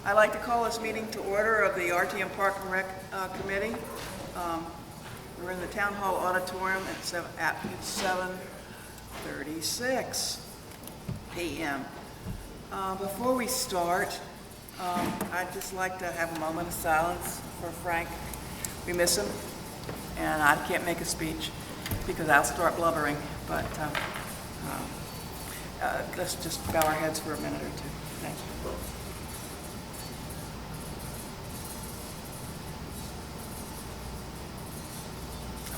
I'd like to call this meeting to order of the RTM Parks Rec Committee. We're in the Town Hall Auditorium at 7:36 p.m. Before we start, I'd just like to have a moment of silence for Frank. We miss him, and I can't make a speech because I'll start blubbering, but let's just bow our heads for a minute or two. Thank you.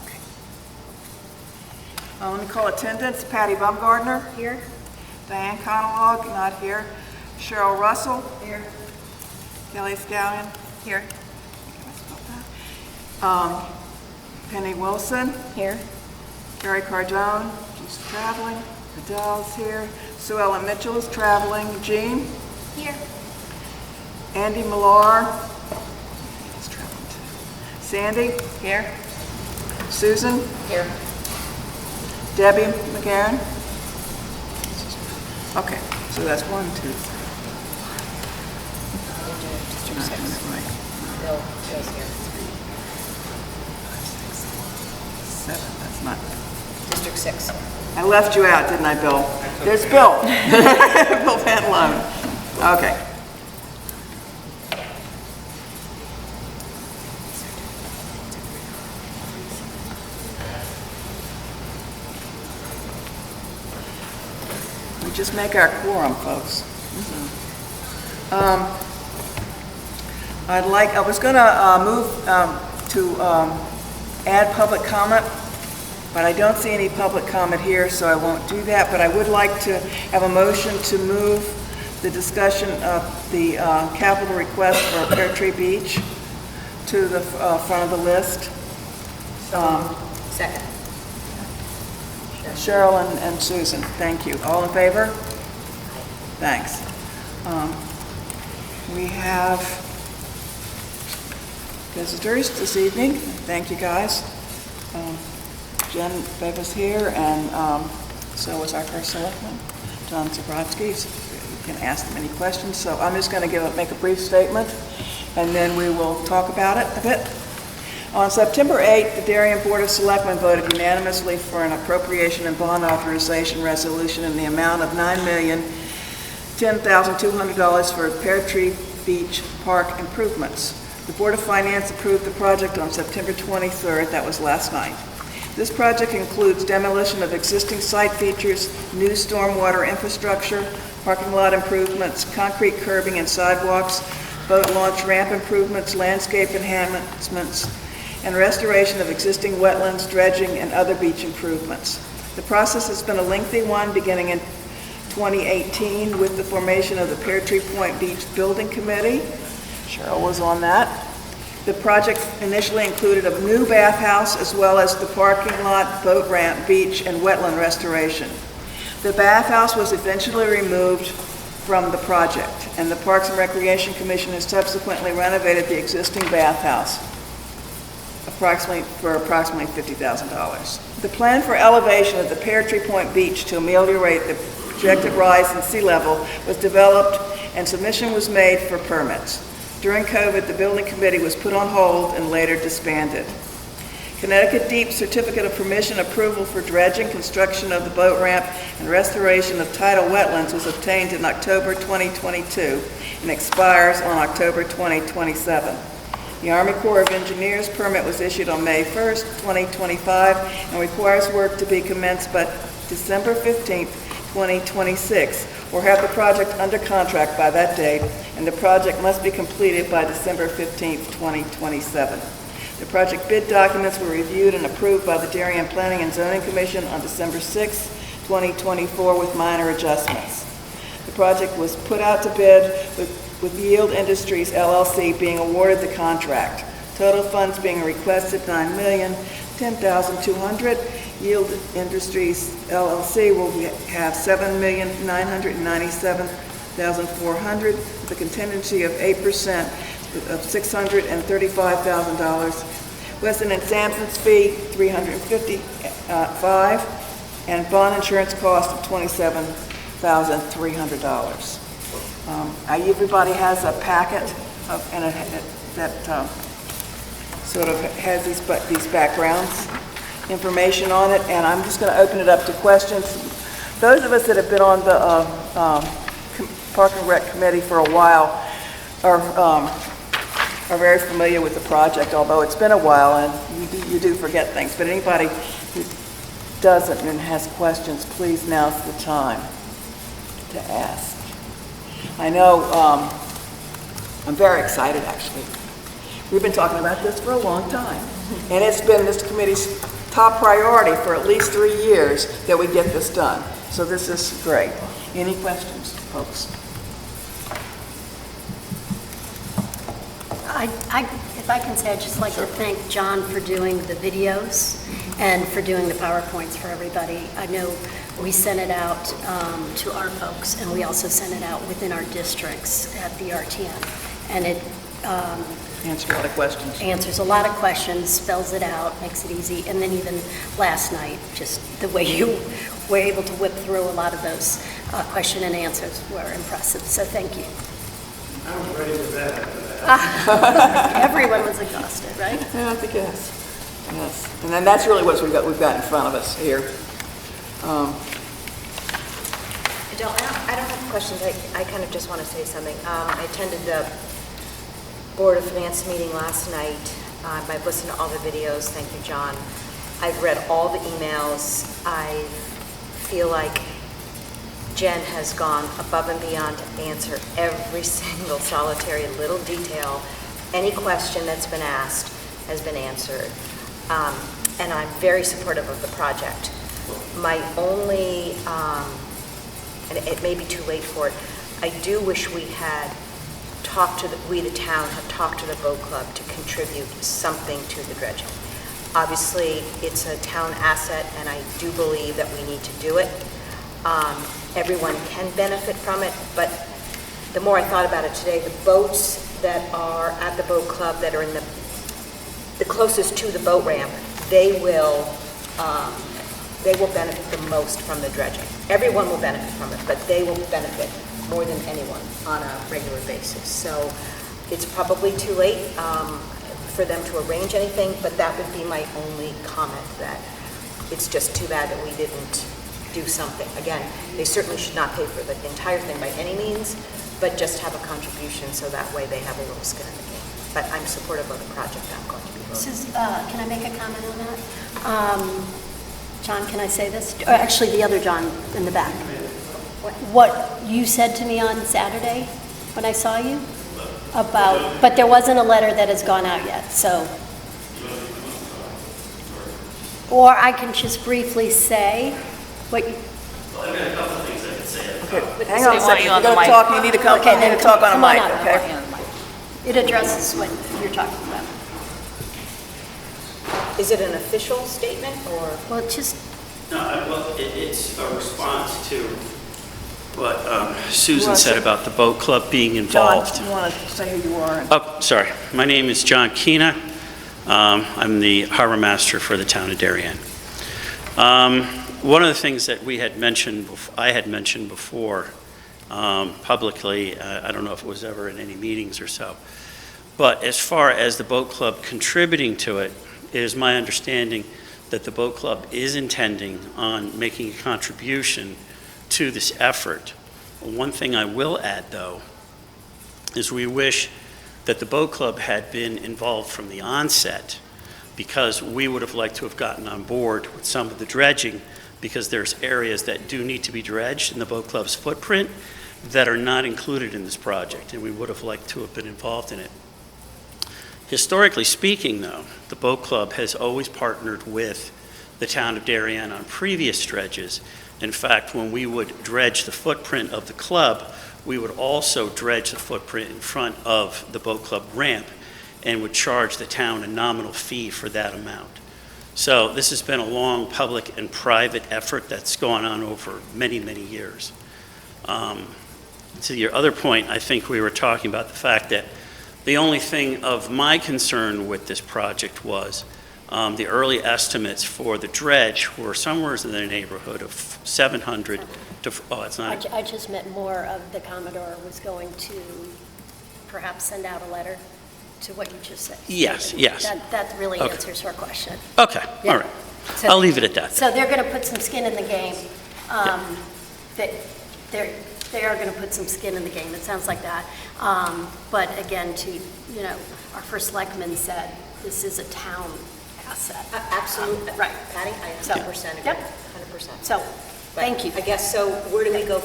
Okay. Let me call attendance. Patty Bumgardner. Here. Diane Conalog, not here. Cheryl Russell. Here. Kelly Scallion. Here. Penny Wilson. Here. Gary Cardone. She's traveling. Adele's here. Sue Ellen Mitchell is traveling. Jean? Here. Andy Millar? He's traveling too. Sandy? Here. Susan? Here. Debbie McGarren? Okay, so that's 1, 2, 3. District 6. Right. Bill's here. 7, that's not. District 6. I left you out, didn't I, Bill? There's Bill. Bill Pantalone. Okay. We just make our quorum, folks. I was going to move to add public comment, but I don't see any public comment here, so I won't do that. But I would like to have a motion to move the discussion of the capital request for Pear Tree Beach to the front of the list. Second. Cheryl and Susan, thank you. All in favor? Thanks. We have visitors this evening. Thank you, guys. Jen Beva's here, and so was our first selectman, John Zabrowski. So you can ask them any questions. So I'm just going to make a brief statement, and then we will talk about it a bit. On September 8th, the Darien Board of Selectmen voted unanimously for an appropriation and bond authorization resolution in the amount of $9,010,200 for Pear Tree Beach Park improvements. The Board of Finance approved the project on September 23rd, that was last night. This project includes demolition of existing site features, new stormwater infrastructure, parking lot improvements, concrete curbing and sidewalks, boat launch ramp improvements, landscape enhancements, and restoration of existing wetlands, dredging, and other beach improvements. The process has been a lengthy one, beginning in 2018 with the formation of the Pear Tree Beach Building Committee. Cheryl was on that. The project initially included a new bathhouse as well as the parking lot, boat ramp, beach, and wetland restoration. The bathhouse was eventually removed from the project, and the Parks and Recreation Commission has subsequently renovated the existing bathhouse for approximately $50,000. The plan for elevation of the Pear Tree Beach to ameliorate the projected rise in sea level was developed, and submission was made for permits. During COVID, the building committee was put on hold and later disbanded. Connecticut Deep Certificate of Permission approval for dredging, construction of the boat ramp, and restoration of tidal wetlands was obtained in October 2022 and expires on October 2027. The Army Corps of Engineers permit was issued on May 1st, 2025, and requires work to be commenced by December 15th, 2026, or have the project under contract by that date, and the project must be completed by December 15th, 2027. The project bid documents were reviewed and approved by the Darien Planning and Zoning Commission on December 6, 2024, with minor adjustments. The project was put out to bid with Yield Industries LLC being awarded the contract. Total funds being requested $9,010,200. Yield Industries LLC will have $7,997,400 with a contingency of 8% of $635,000. Weston and Sampson's fee $355,000 and bond insurance cost of $27,300. Everybody has a packet that sort of has these backgrounds information on it, and I'm just going to open it up to questions. Those of us that have been on the Park and Rec Committee for a while are very familiar with the project, although it's been a while and you do forget things. But anybody who doesn't and has questions, please, now's the time to ask. I know I'm very excited, actually. We've been talking about this for a long time, and it's been this committee's top priority for at least 3 years that we get this done. So this is great. Any questions, folks? If I can say, I'd just like to thank John for doing the videos and for doing the PowerPoints for everybody. I know we sent it out to our folks, and we also sent it out within our districts at the RTM. And it Answer a lot of questions. Answers a lot of questions, spells it out, makes it easy. And then even last night, just the way you were able to whip through a lot of those question and answers were impressive. So thank you. I was ready for that. Everyone was exhausted, right? Yeah, I think yes. Yes. And then that's really what we've got in front of us here. I don't have questions. I kind of just want to say something. I attended the Board of Finance meeting last night. I've listened to all the videos. Thank you, John. I've read all the emails. I feel like Jen has gone above and beyond to answer every single solitary little detail. Any question that's been asked has been answered. And I'm very supportive of the project. My only, and it may be too late for it, I do wish we had we the town have talked to the boat club to contribute something to the dredging. Obviously, it's a town asset, and I do believe that we need to do it. Everyone can benefit from it, but the more I thought about it today, the boats that are at the boat club that are in the closest to the boat ramp, they will benefit the most from the dredging. Everyone will benefit from it, but they will benefit more than anyone on a regular basis. So it's probably too late for them to arrange anything, but that would be my only comment, that it's just too bad that we didn't do something. Again, they certainly should not pay for the entire thing by any means, but just have a contribution so that way they have a little skin in the game. But I'm supportive of the project. I'm going to be voting. Can I make a comment on that? John, can I say this? Or actually, the other John in the back. What you said to me on Saturday when I saw you about, but there wasn't a letter that has gone out yet, so. Or I can just briefly say what you. Well, I've got a couple of things I can say. Okay, hang on a second. If you're going to talk, you need to come, you need to talk on a mic, okay? It addresses what you're talking about. Is it an official statement or? Well, just. No, well, it's a response to what Susan said about the boat club being involved. John, you want to say who you are? Oh, sorry. My name is John Keena. I'm the harbor master for the town of Darien. One of the things that I had mentioned before publicly, I don't know if it was ever in any meetings or so, but as far as the boat club contributing to it, it is my understanding that the boat club is intending on making a contribution to this effort. One thing I will add, though, is we wish that the boat club had been involved from the onset, because we would have liked to have gotten on board with some of the dredging, because there's areas that do need to be dredged in the boat club's footprint that are not included in this project, and we would have liked to have been involved in it. Historically speaking, though, the boat club has always partnered with the town of Darien on previous dredges. In fact, when we would dredge the footprint of the club, we would also dredge the footprint in front of the boat club ramp and would charge the town a nominal fee for that amount. So this has been a long public and private effort that's gone on over many, many years. To your other point, I think we were talking about the fact that the only thing of my concern with this project was the early estimates for the dredge were somewhere in the neighborhood of $700 Oh, it's not? I just meant more of the Commodore was going to perhaps send out a letter to what you just said. Yes, yes. That really Okay. answers her question. Okay, Yeah. all right. So- I'll leave it at that. So they're going to put some skin in the game. They are going to put some skin in the game. It sounds like that. But again, our first selectman said this is a town asset. Absolutely. Right. Patty, I So, 100% agree. yep. 100%. So, But thank you. I guess, so where do we go,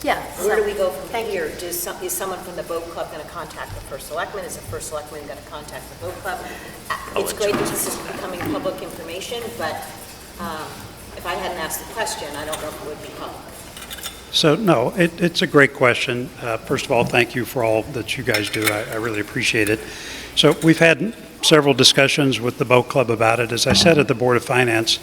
Yeah, where so, do we go from thank here? Is someone from the boat club going to contact the first selectman? Is the first selectman going to contact the boat club? It's great that this is becoming public information, but if I hadn't asked the question, I don't know if it would be public. So, no, it's a great question. First of all, thank you for all that you guys do. I really appreciate it. So we've had several discussions with the boat club about it. As I said at the Board of Finance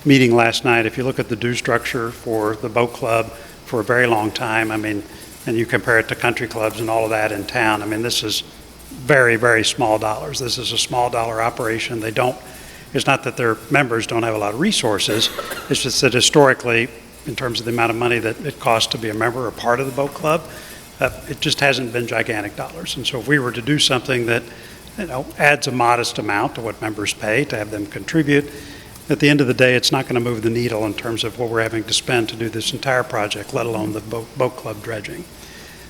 meeting last night, if you look at the due structure for the boat club for a very long time, I mean, and you compare it to country clubs and all of that in town, I mean, this is very, very small dollars. This is a small dollar operation. It's not that their members don't have a lot of resources. It's just that historically, in terms of the amount of money that it costs to be a member or part of the boat club, it just hasn't been gigantic dollars. And so if we were to do something that, adds a modest amount to what members pay to have them contribute, at the end of the day, it's not going to move the needle in terms of what we're having to spend to do this entire project, let alone the boat club dredging.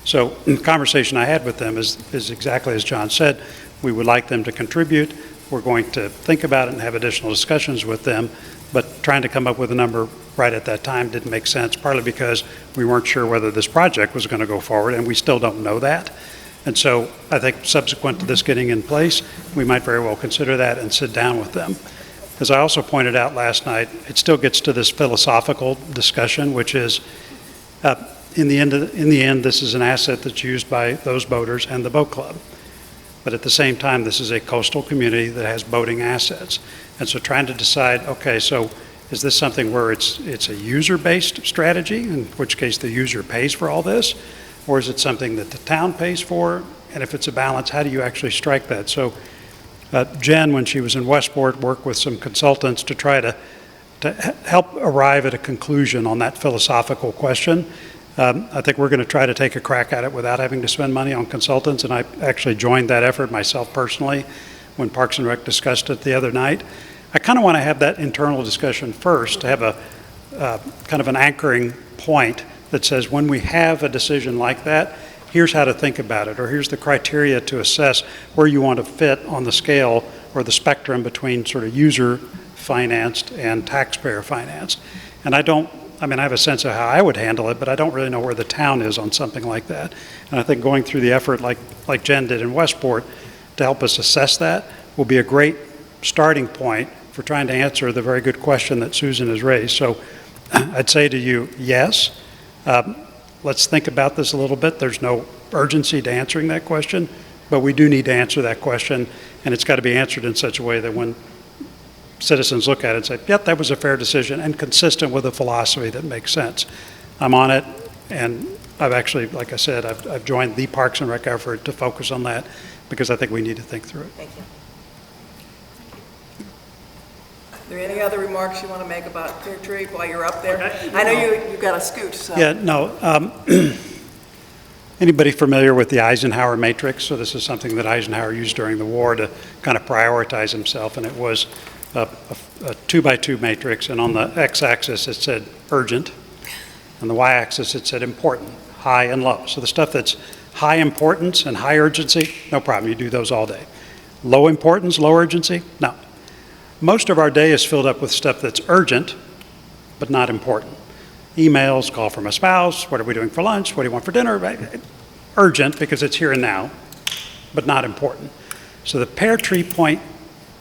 So the conversation I had with them is exactly as John said. We would like them to contribute. We're going to think about it and have additional discussions with them, but trying to come up with a number right at that time didn't make sense, partly because we weren't sure whether this project was going to go forward, and we still don't know that. And so I think subsequent to this getting in place, we might very well consider that and sit down with them. As I also pointed out last night, it still gets to this philosophical discussion, which is, in the end, this is an asset that's used by those boaters and the boat club. But at the same time, this is a coastal community that has boating assets. And so trying to decide, okay, so is this something where it's a user-based strategy, in which case the user pays for all this? Or is it something that the town pays for? And if it's a balance, how do you actually strike that? So Jen, when she was in Westport, worked with some consultants to try to help arrive at a conclusion on that philosophical question. I think we're going to try to take a crack at it without having to spend money on consultants, and I actually joined that effort myself personally when Parks and Rec discussed it the other night. I kind of want to have that internal discussion first, to have a kind of an anchoring point that says when we have a decision like that, here's how to think about it, or here's the criteria to assess where you want to fit on the scale or the spectrum between sort of user financed and taxpayer financed. And I have a sense of how I would handle it, but I don't really know where the town is on something like that. And I think going through the effort like Jen did in Westport to help us assess that will be a great starting point for trying to answer the very good question that Susan has raised. So I'd say to you, yes, let's think about this a little bit. There's no urgency to answering that question, but we do need to answer that question, and it's got to be answered in such a way that when citizens look at it and say, yep, that was a fair decision and consistent with a philosophy that makes sense. I'm on it, and I've actually, like I said, I've joined the Parks and Rec effort to focus on that because I think we need to think through it. Thank you. Are there any other remarks you want to make about Pear Tree while you're up there? I know you've got a scoot, so. Yeah, no. Anybody familiar with the Eisenhower matrix? So this is something that Eisenhower used during the war to kind of prioritize himself, and it was a 2x2 matrix, and on the x-axis it said urgent, on the y-axis it said important, high and low. So the stuff that's high importance and high urgency, no problem, you do those all day. Low importance, low urgency, no. Most of our day is filled up with stuff that's urgent, but not important. Emails, call from a spouse, what are we doing for lunch, what do you want for dinner? Urgent because it's here and now, but not important. So the Pear Tree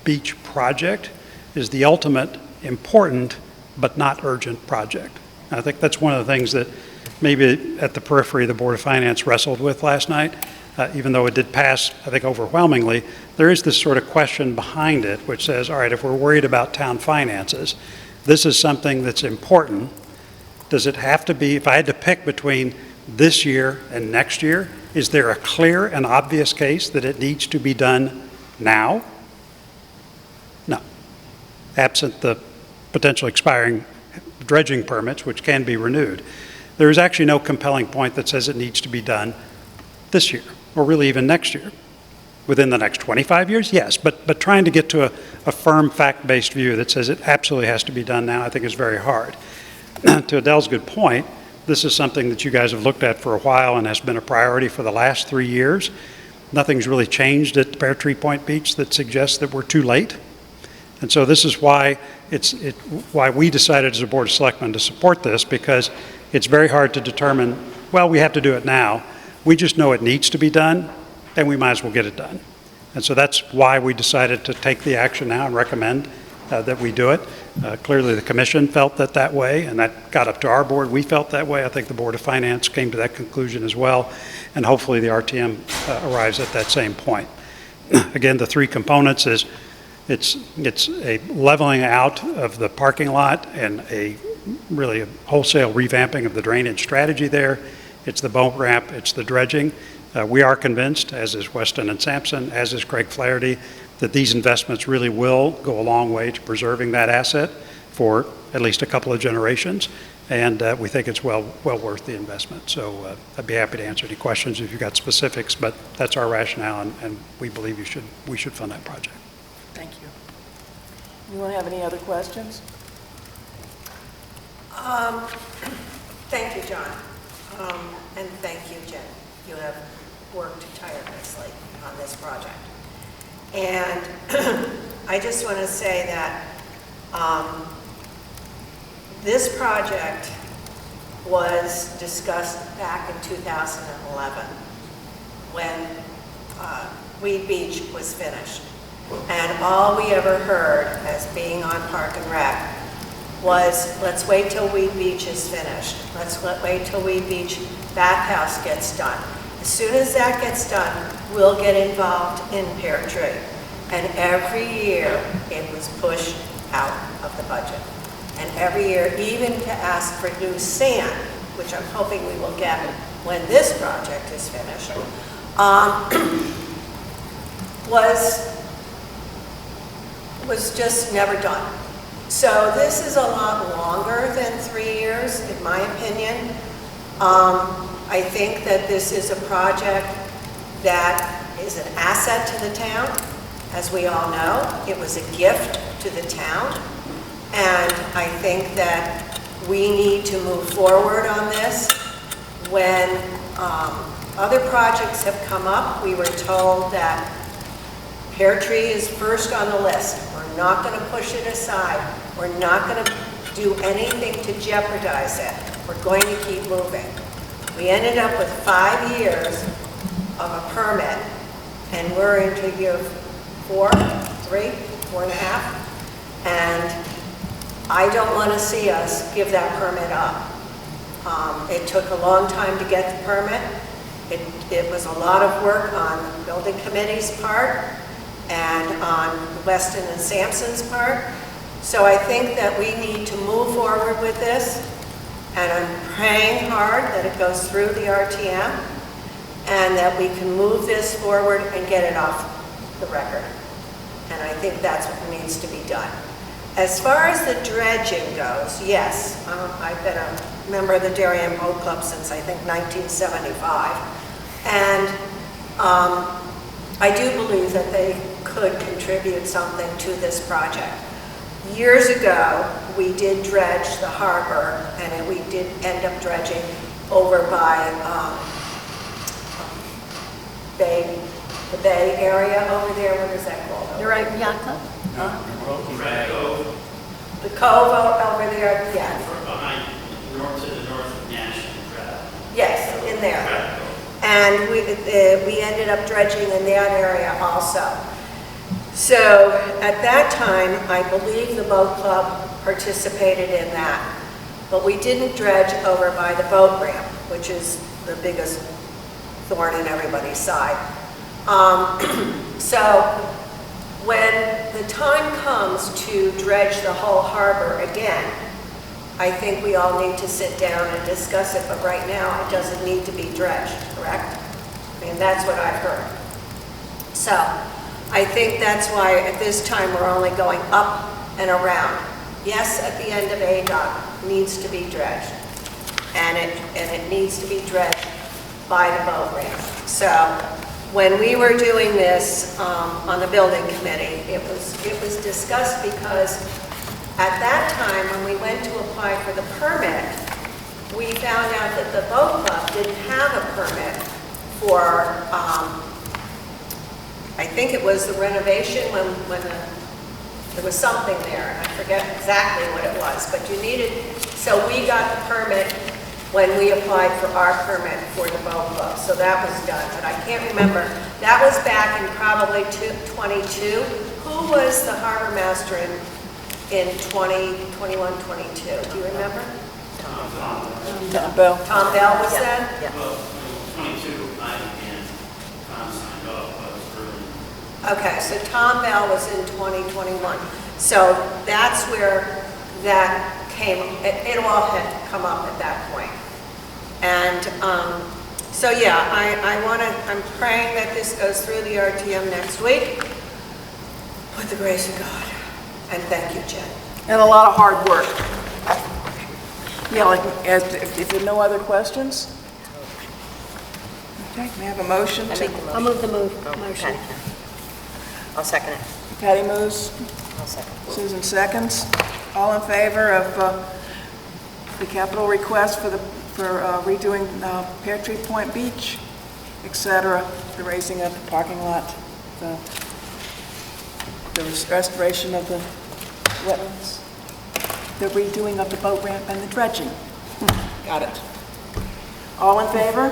Beach project is the ultimate important, but not urgent project. And I think that's one of the things that maybe at the periphery the Board of Finance wrestled with last night. Even though it did pass, I think, overwhelmingly, there is this sort of question behind it, which says, all right, if we're worried about town finances, this is something that's important. Does it have to be, if I had to pick between this year and next year, is there a clear and obvious case that it needs to be done now? No. Absent the potential expiring dredging permits, which can be renewed. there is actually no compelling point that says it needs to be done this year, or really even next year. Within the next 25 years, yes, but trying to get to a firm fact-based view that says it absolutely has to be done now, I think is very hard. To Adele's good point, this is something that you guys have looked at for a while and has been a priority for the last 3 years. Nothing's really changed at Pear Tree Point Beach that suggests that we're too late. And so this is why why we decided as a Board of Selectmen to support this, because it's very hard to determine, well, we have to do it now. We just know it needs to be done, and we might as well get it done. And so that's why we decided to take the action now and recommend that we do it. Clearly the Commission felt that way, and that got up to our board. We felt that way. I think the Board of Finance came to that conclusion as well, and hopefully the RTM arrives at that same point. Again, the three components is it's a leveling out of the parking lot and really a wholesale revamping of the drainage strategy there. It's the boat ramp, it's the dredging. We are convinced, as is Weston and Sampson, as is Craig Flaherty, that these investments really will go a long way to preserving that asset for at least a couple of generations, and we think it's well worth the investment. So I'd be happy to answer any questions if you've got specifics, but that's our rationale, and we believe we should fund that project. Thank you. Anyone have any other questions? Thank you, John, and thank you, Jen. You have worked tirelessly on this project. And I just want to say that this project was discussed back in 2011 when Weed Beach was finished. And all we ever heard as being on Park and Rec was, let's wait till Weed Beach is finished. Let's wait till Weed Beach bathhouse gets done. As soon as that gets done, we'll get involved in Pear Tree. And every year, it was pushed out of the budget. And every year, even to ask for new sand, which I'm hoping we will get when this project is finished, was just never done. So this is a lot longer than 3 years, in my opinion. I think that this is a project that is an asset to the town. As we all know, it was a gift to the town. And I think that we need to move forward on this. When other projects have come up, we were told that Pear Tree is first on the list. We're not going to push it aside. We're not going to do anything to jeopardize it. We're going to keep moving. We ended up with 5 years of a permit, and we're into year 4, 3, 4.5, and I don't want to see us give that permit up. It took a long time to get the permit. It was a lot of work on the building committee's part and on Weston and Sampson's part. So I think that we need to move forward with this, and I'm praying hard that it goes through the RTM and that we can move this forward and get it off the record. And I think that's what needs to be done. As far as the dredging goes, yes, I've been a member of the Darien Boat Club since I think 1975. And I do believe that they could contribute something to this project. Years ago, we did dredge the harbor, and we did end up dredging over by the bay area over there. What is that called? You're right, Bianca? The cove over there, yeah. Behind, to the north of National Drive. Yes, in there. And we ended up dredging in that area also. So at that time, I believe the boat club participated in that. But we didn't dredge over by the boat ramp, which is the biggest thorn in everybody's side. So when the time comes to dredge the whole harbor again, I think we all need to sit down and discuss it, but right now it doesn't need to be dredged, correct? I mean, that's what I've heard. So I think that's why at this time we're only going up and around. Yes, at the end of ADOT needs to be dredged. and it needs to be dredged by the boat ramp. So when we were doing this on the building committee, it was discussed because at that time, when we went to apply for the permit, we found out that the boat club didn't have a permit for, I think it was the renovation when there was something there, and I forget exactly what it was, but you needed, so we got the permit when we applied for our permit for the boat club, so that was done, but I can't remember. That was back in probably 22. Who was the harbor master in 2021, 22? Do you remember? Tom Bell. Tom Bell was then? Yeah. Well, 22, I and Tom signed off, but it was early. Okay, so Tom Bell was in 2021. So that's where that came, it all had come up at that point. And so yeah, I'm praying that this goes through the RTM next week with the grace of God. And thank you, Jen. And a lot of hard work. Yeah, like, if there are no other questions? Okay, may I have a motion I to? make the I'll motion. move the Oh, motion. Patty can. I'll second it. Patty moves, I'll second. Susan seconds. All in favor of the capital request for redoing Pear Tree Point Beach, et cetera, the raising of the parking lot, the restoration of the wetlands, the redoing of the boat ramp, and the dredging. Got it. All in favor?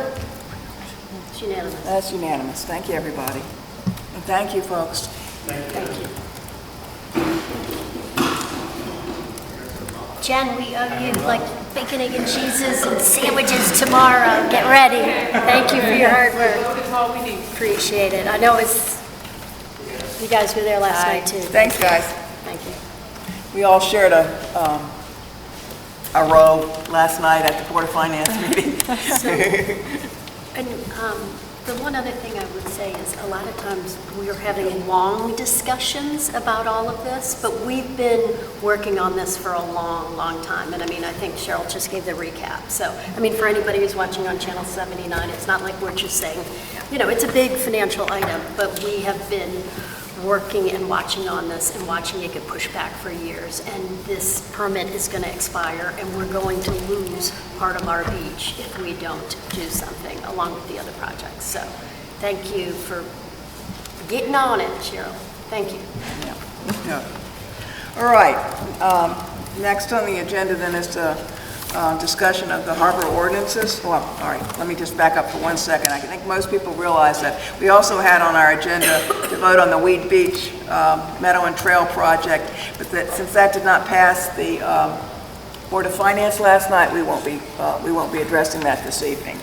It's unanimous. That's unanimous. Thank you, everybody. And thank you, folks. Thank you. Jen, we owe you like bacon, egg, and cheeses and sandwiches tomorrow. Get ready. Thank you for your hard work. That's all we need. Appreciate it. I know you guys were there last night too. Thanks, guys. Thank you. We all shared a row last night at the Board of Finance meeting. And the one other thing I would say is a lot of times we're having long discussions about all of this, but we've been working on this for a long, long time. And I mean, I think Cheryl just gave the recap. So, I mean, for anybody who's watching on Channel 79, it's not like we're just saying, you know, it's a big financial item, but we have been working and watching on this and watching it get pushed back for years. And this permit is going to expire and we're going to lose part of our beach if we don't do something along with the other projects. So thank you for getting on it, Cheryl. Thank you. Yeah. All right. Next on the agenda then is the discussion of the harbor ordinances. Well, all right, let me just back up for 1 second. I think most people realize that we also had on our agenda to vote on the Weed Beach Meadow and Trail project, but that since that did not pass the Board of Finance last night, we won't be addressing that this evening.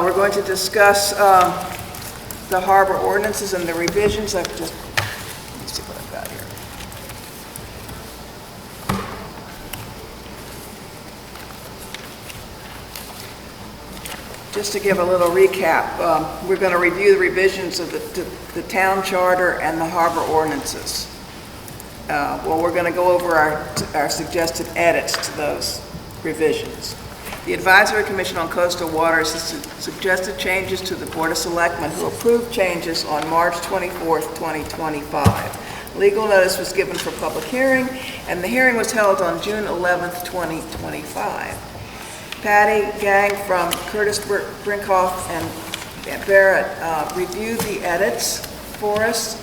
We're going to discuss the harbor ordinances and the revisions. Let me see what I've got here. Just to give a little recap, we're going to review the revisions of the town charter and the harbor ordinances. Well, we're going to go over our suggested edits to those revisions. The Advisory Commission on Coastal Waters has suggested changes to the Board of Selectmen, who approved changes on March 24th, 2025. Legal notice was given for public hearing, and the hearing was held on June 11th, 2025. Patty Gang from Curtis Brinkhoff and Barrett reviewed the edits for us,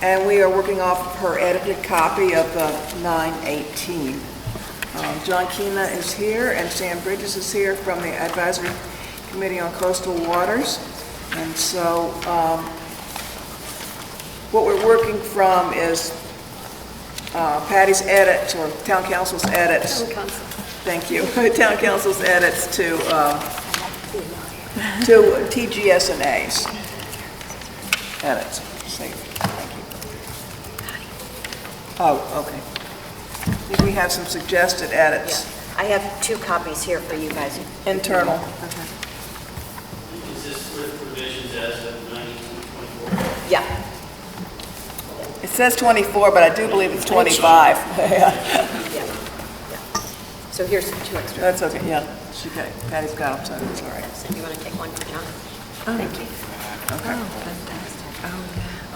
and we are working off her edited copy of the 9/18. John Keena is here, and Sam Bridges is here from the Advisory Committee on Coastal Waters. And so what we're working from is Patty's edits, or Town Council's edits. Thank you. Town Council's edits to TGS&A's edits. Thank you. Oh, okay. I think we have some suggested edits. I have 2 copies here for you guys. Internal. Is this with provisions as of 1924? Yeah. It says 24, but I do believe it's 25. Yeah. So here's 2 extra. That's okay, yeah. Patty's got them, so it's all right. So you want to take one for John? Thank you.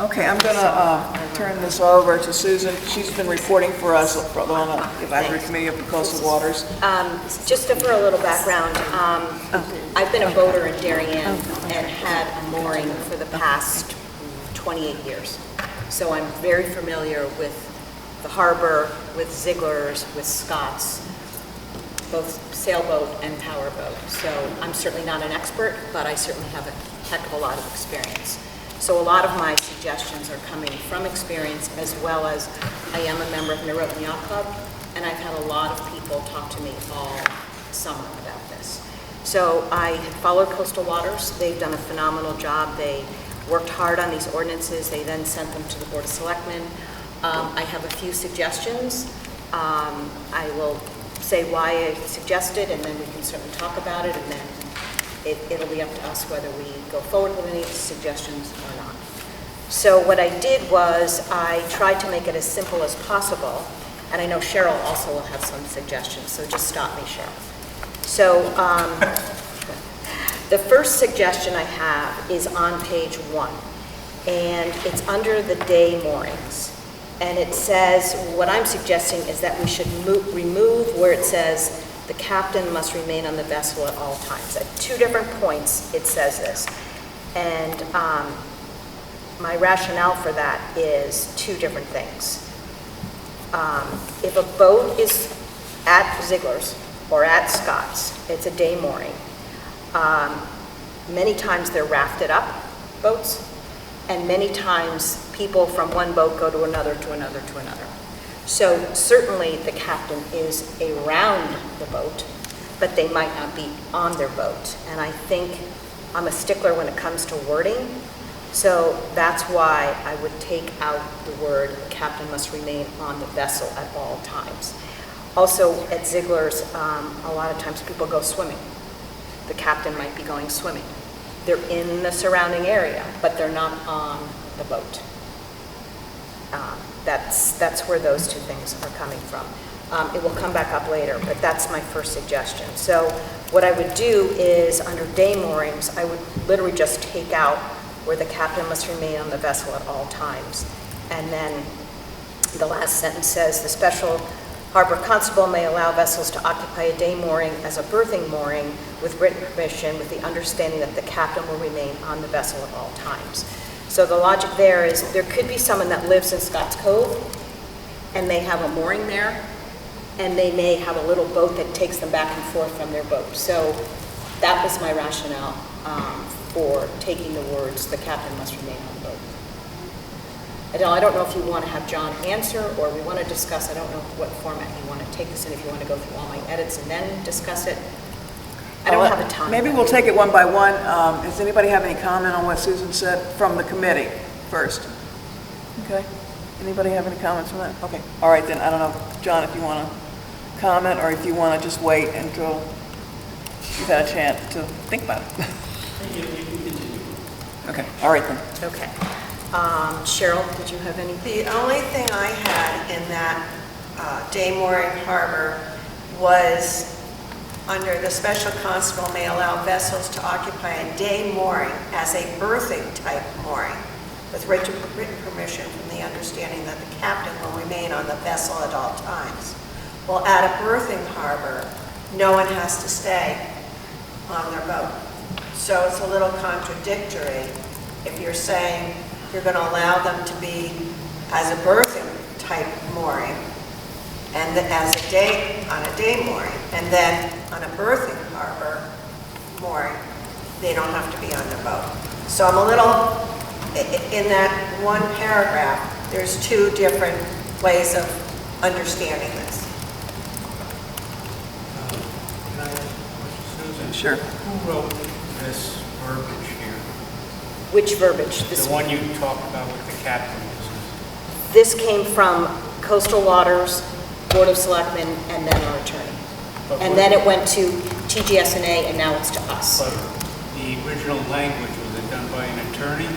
Okay, I'm going to turn this over to Susan. She's been reporting for us on the Advisory Committee of the Coastal Waters. Just for a little background, I've been a boater in Darien and had a mooring for the past 28 years. So I'm very familiar with the harbor, with Ziegler's, with Scott's, both sailboat and powerboat. So I'm certainly not an expert, but I certainly have a heck of a lot of experience. So a lot of my suggestions are coming from experience, as well as I am a member of Nairobi Yacht Club, and I've had a lot of people talk to me all summer about this. So I had followed Coastal Waters. They've done a phenomenal job. They worked hard on these ordinances. They then sent them to the Board of Selectmen. I have a few suggestions. I will say why I suggested, and then we can certainly talk about it, and then it'll be up to us whether we go forward with any suggestions or not. So what I did was I tried to make it as simple as possible, and I know Cheryl also will have some suggestions, so just stop me, Cheryl. So the first suggestion I have is on page 1, and it's under the day moorings. And it says, what I'm suggesting is that we should remove where it says the captain must remain on the vessel at all times. At 2 different points, it says this. And my rationale for that is 2 different things. If a boat is at Ziegler's or at Scott's, it's a day mooring. Many times they're rafted up boats, and many times people from one boat go to another, to another, to another. So certainly the captain is around the boat, but they might not be on their boat. And I think I'm a stickler when it comes to wording, so that's why I would take out the word captain must remain on the vessel at all times. Also at Ziegler's, a lot of times people go swimming. The captain might be going swimming. They're in the surrounding area, but they're not on the boat. That's where those 2 things are coming from. It will come back up later, but that's my first suggestion. So what I would do is, under day moorings, I would literally just take out where the captain must remain on the vessel at all times. And then the last sentence says, the special harbor constable may allow vessels to occupy a day mooring as a berthing mooring with written permission, with the understanding that the captain will remain on the vessel at all times. So the logic there is, there could be someone that lives in Scotts Cove, and they have a mooring there, and they may have a little boat that takes them back and forth from their boat. So that was my rationale for taking the words, the captain must remain on the boat. Adele, I don't know if you want to have John answer, or we want to discuss. I don't know what format you want to take this in, if you want to go through all my edits and then discuss it. I don't have a time. Maybe we'll take it one by one. Does anybody have any comment on what Susan said from the committee first? Okay. Anybody have any comments on that? Okay. All right, then. I don't know, John, if you want to comment, or if you want to just wait until you've had a chance to think about it. Okay. All right, then. Okay. Cheryl, did you have anything? The only thing I had in that day mooring harbor was under the special constable may allow vessels to occupy a day mooring as a berthing type mooring with written permission from the understanding that the captain will remain on the vessel at all times. Well, at a berthing harbor, no one has to stay on their boat. So it's a little contradictory if you're saying you're going to allow them to be as a berthing type mooring and as a day, on a day mooring, and then on a berthing harbor mooring, they don't have to be on their boat. So I'm a little, in that one paragraph, there's 2 different ways of understanding this. Can I ask a question, Susan? Sure. Who wrote this verbiage here? Which verbiage? The one you talked about with the captain business. This came from Coastal Waters, Board of Selectmen, and then our attorney. And then it went to TGS&A, and now it's to us. But the original language, was it done by an attorney?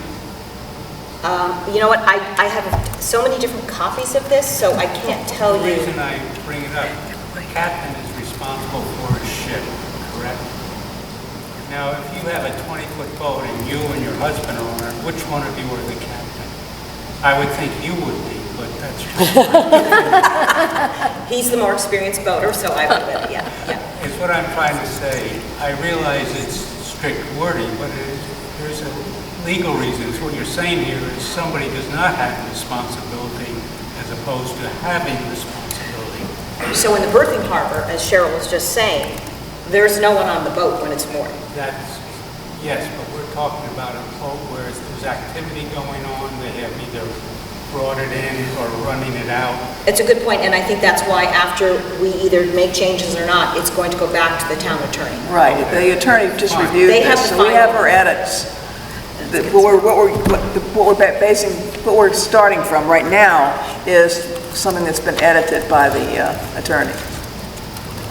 You know what, I have so many different copies of this, so I can't tell The you. reason I bring it up, the captain is Now, if you have a 20-foot boat and you and your husband are on it, which one of you are the captain? I would think you would be, but that's just... He's the more experienced boater, so I would have been, yeah. It's what I'm trying to say. I realize it's strict wording, but there's a legal reasons. What you're saying here is somebody does not have responsibility as opposed to having responsibility. So in the berthing harbor, as Cheryl was just saying, there's no one on the boat when it's moored. That's, yes, but we're talking about a boat where there's activity going on, they have either brought it in or running it out. It's a good point, and I think that's why after we either make changes or not, it's going to go back to the town attorney. Right, the attorney just reviewed They have this, the so we have final- her edits. What we're starting from right now is something that's been edited by the attorney.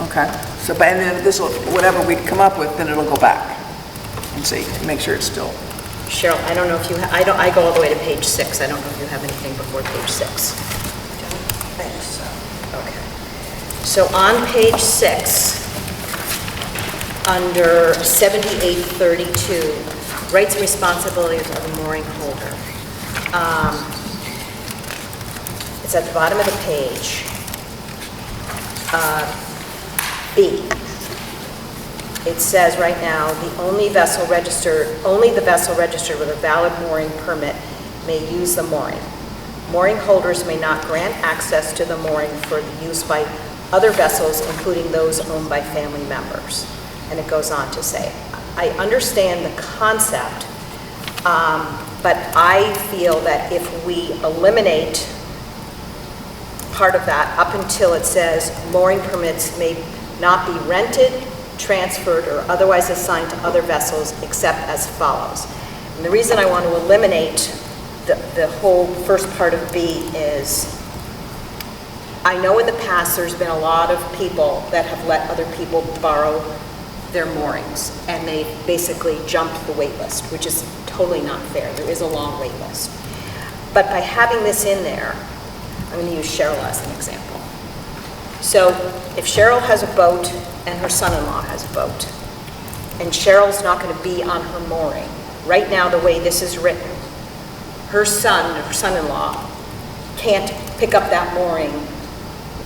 Okay, so, and then this will, whatever we come up with, then it'll go back and see, make sure it's still. Cheryl, I don't know if you, I go all the way to page 6. I don't know if you have anything before page 6. Thanks, so. Okay. So on page 6, under 7832, rights and responsibilities of the mooring holder. It's at the bottom of the page. B. It says right now, only the vessel registered with a valid mooring permit may use the mooring. Mooring holders may not grant access to the mooring for the use by other vessels, including those owned by family members. And it goes on to say, I understand the concept, but I feel that if we eliminate part of that up until it says mooring permits may not be rented, transferred, or otherwise assigned to other vessels except as follows. And the reason I want to eliminate the whole first part of B is I know in the past there's been a lot of people that have let other people borrow their moorings, and they basically jumped the wait list, which is totally not fair. There is a long wait list. But by having this in there, I'm going to use Cheryl as an example. So if Cheryl has a boat and her son-in-law has a boat, and Cheryl's not going to be on her mooring, right now the way this is written, her son-in-law can't pick up that mooring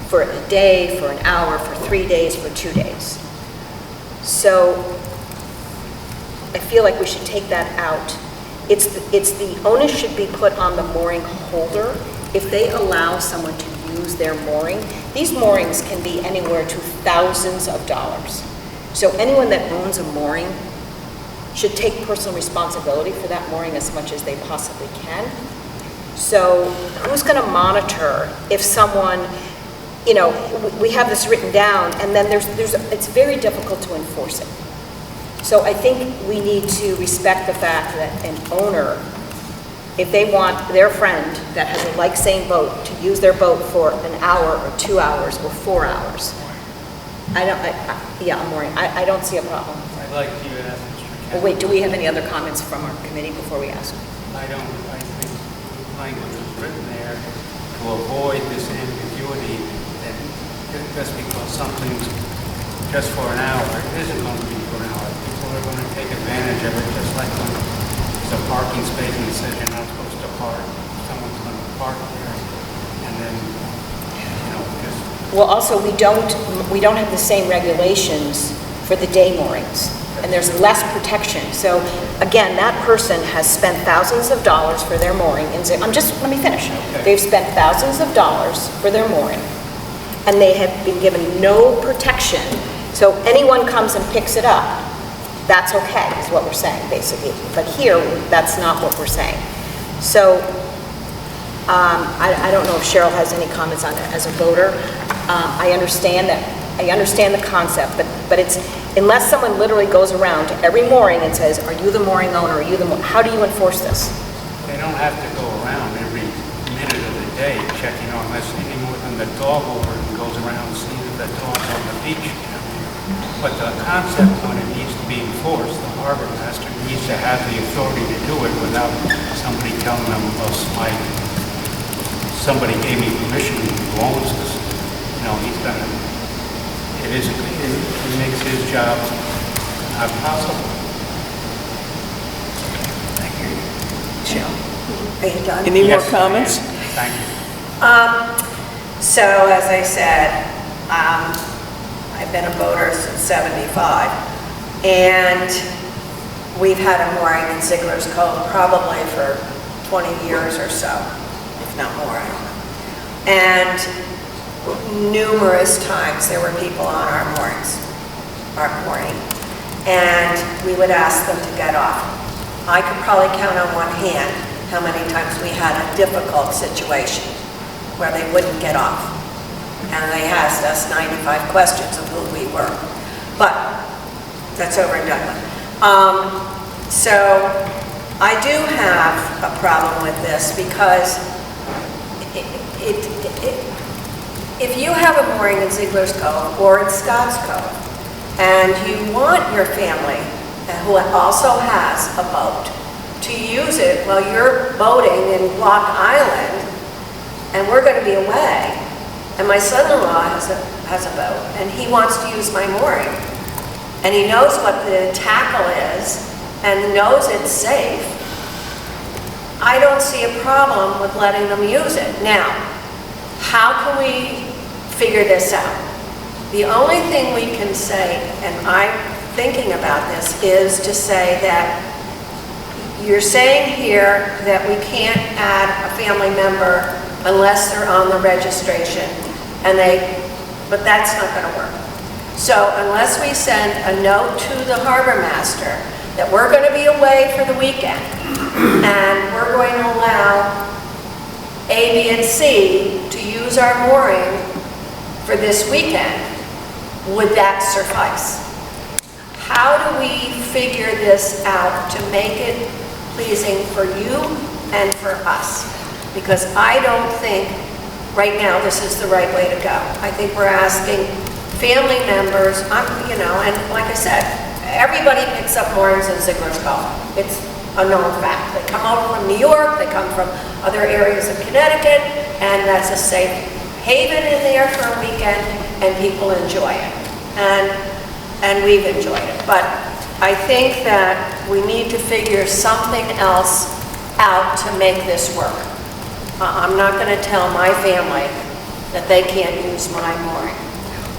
for a day, for an hour, for 3 days, for 2 days. So I feel like we should take that out. It's the onus should be put on the mooring holder. If they allow someone to use their mooring, these moorings can be anywhere to thousands of dollars. So anyone that owns a mooring should take personal responsibility for that mooring as much as they possibly can. So who's going to monitor if someone, you know, we have this written down, and then it's very difficult to enforce it. So I think we need to respect the fact that an owner, if they want their friend that has a like-same boat to use their boat for an hour or 2 hours or 4 hours, I'm mooring. I don't see a problem. I'd like you to ask Mr. Well, wait, do we have any other comments from our committee before we ask? I don't. I think the language is written there to avoid this ambiguity that just because something's just for an hour, it isn't going to be for an hour. People are going to take advantage of it, just like when there's a parking space and it says you're not supposed to park. Someone's going to park there, and then, you know, just... Well, also, we don't have the same regulations for the day moorings, and there's less protection. So again, that person has spent thousands of dollars for their mooring, and let me finish. Okay. They've spent thousands of dollars for their mooring, and they have been given no protection. So anyone comes and picks it up, that's okay, is what we're saying, basically. But here, that's not what we're saying. So I don't know if Cheryl has any comments on it as a voter. I understand the concept, but it's, unless someone literally goes around to every mooring and says, are you the mooring owner, how do you enforce this? They don't have to go around every minute of the day checking on this any more than the dog warden goes around seeing the dogs on the beach. But the concept, when it needs to be enforced, the harbor master needs to have the authority to do it without somebody telling them, well, somebody gave me permission who owns this. You know, he's gonna, it makes his job not possible. Are you done? Any more Yes, I am. comments? Thank you. So as I said, I've been a boater since '75, and we've had a mooring in Ziegler's Cove probably for 20 years or so, if not more, I don't know. And numerous times there were people on our mooring, and we would ask them to get off. I could probably count on one hand how many times we had a difficult situation where they wouldn't get off. And they asked us 95 questions of who we were. But that's over and done with. So I do have a problem with this because if you have a mooring in Ziegler's Cove or in Scotts Cove, and you want your family, who also has a boat, to use it while you're boating in Block Island, and we're going to be away, and my son-in-law has a boat, and he wants to use my mooring, and he knows what the tackle is, and knows it's safe, I don't see a problem with letting them use it. Now, how can we figure this out? The only thing we can say, and I'm thinking about this, is to say that you're saying here that we can't add a family member unless they're on the registration, but that's not going to work. So unless we send a note to the harbor master that we're going to be away for the weekend, and we're going to allow A, B, and C to use our mooring for this weekend, would that suffice? How do we figure this out to make it pleasing for you and for us? Because I don't think right now this is the right way to go. I think we're asking family members, and like I said, everybody picks up moorings in Ziegler's Cove. It's a known fact. They come over from New York, they come from other areas of Connecticut, and that's a safe haven in there for a weekend, and people enjoy it. And we've enjoyed it. But I think that we need to figure something else out to make this work. I'm not going to tell my family that they can't use my mooring.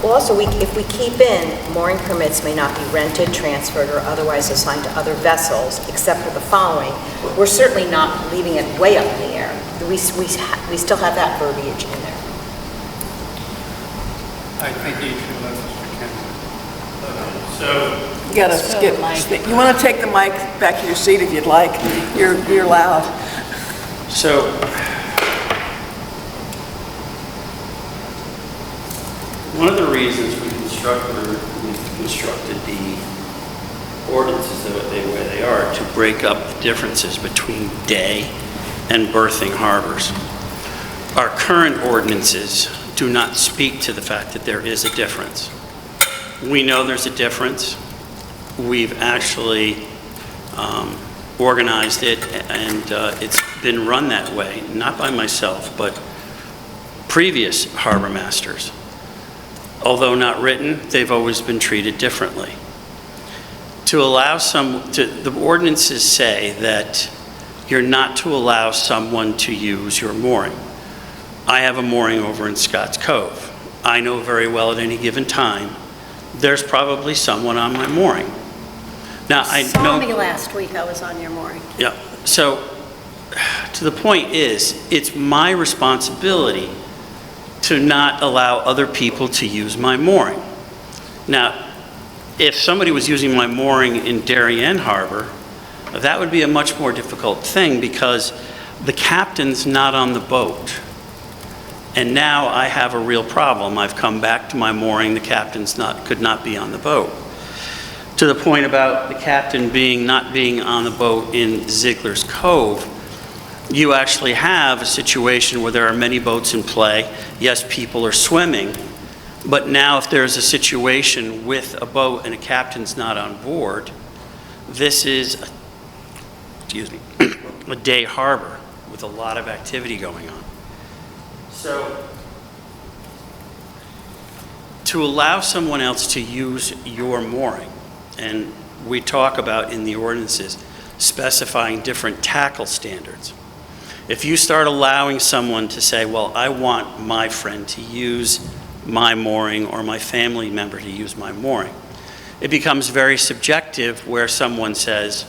Well, also, if we keep in, mooring permits may not be rented, transferred, or otherwise assigned to other vessels, except for the following, we're certainly not leaving it way up in the air. We still have that verbiage in there. I think you should let Mr. Kennedy. You gotta you want to take the mic back to your seat if you'd like. You're loud. So, one of the reasons we constructed the ordinances the way they are to break up the differences between day and berthing harbors. Our current ordinances do not speak to the fact that there is a difference. We know there's a difference. We've actually organized it, and it's been run that way, not by myself, but previous harbor masters. Although not written, they've always been treated differently. The ordinances say that you're not to allow someone to use your mooring. I have a mooring over in Scotts Cove. I know very well at any given time, there's probably someone on my mooring. Now, I know... Saw me last week, I was on your mooring. Yeah, so to the point is, it's my responsibility to not allow other people to use my mooring. Now, if somebody was using my mooring in Darien Harbor, that would be a much more difficult thing because the captain's not on the boat. And now I have a real problem. I've come back to my mooring, the captain's could not be on the boat. To the point about the captain not being on the boat in Ziegler's Cove, you actually have a situation where there are many boats in play. Yes, people are swimming, but now if there's a situation with a boat and a captain's not on board, this is, a day harbor with a lot of activity going on. So, to allow someone else to use your mooring, and we talk about in the ordinances specifying different tackle standards. If you start allowing someone to say, well, I want my friend to use my mooring or my family member to use my mooring, it becomes very subjective where someone says,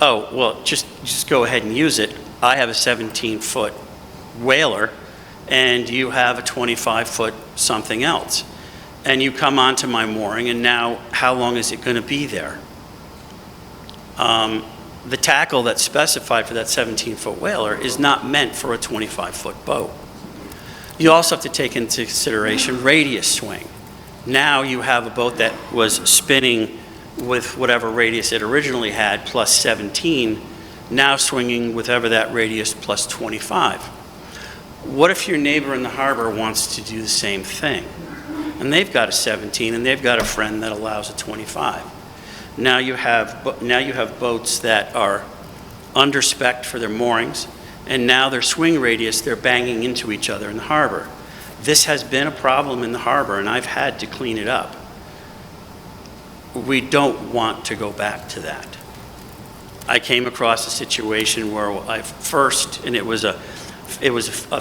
oh, well, just go ahead and use it. I have a 17-foot whaler and you have a 25-foot something else. And you come onto my mooring, and now how long is it going to be there? The tackle that's specified for that 17-foot whaler is not meant for a 25-foot boat. You also have to take into consideration radius swing. Now you have a boat that was spinning with whatever radius it originally had plus 17, now swinging with whatever that radius plus 25. What if your neighbor in the harbor wants to do the same thing? And they've got a 17 and they've got a friend that allows a 25. Now you have boats that are under spec for their moorings, and now their swing radius, they're banging into each other in the harbor. This has been a problem in the harbor, and I've had to clean it up. We don't want to go back to that. I came across a situation where it was a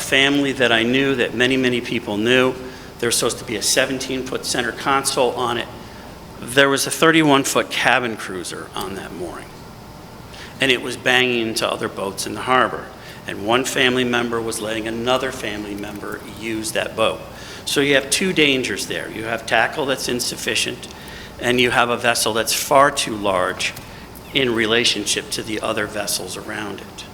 family that I knew, that many people knew. There was supposed to be a 17-foot center console on it. There was a 31-foot cabin cruiser on that mooring, and it was banging into other boats in the harbor. And one family member was letting another family member use that boat. So you have two dangers there. You have tackle that's insufficient, and you have a vessel that's far too large in relationship to the other vessels around it.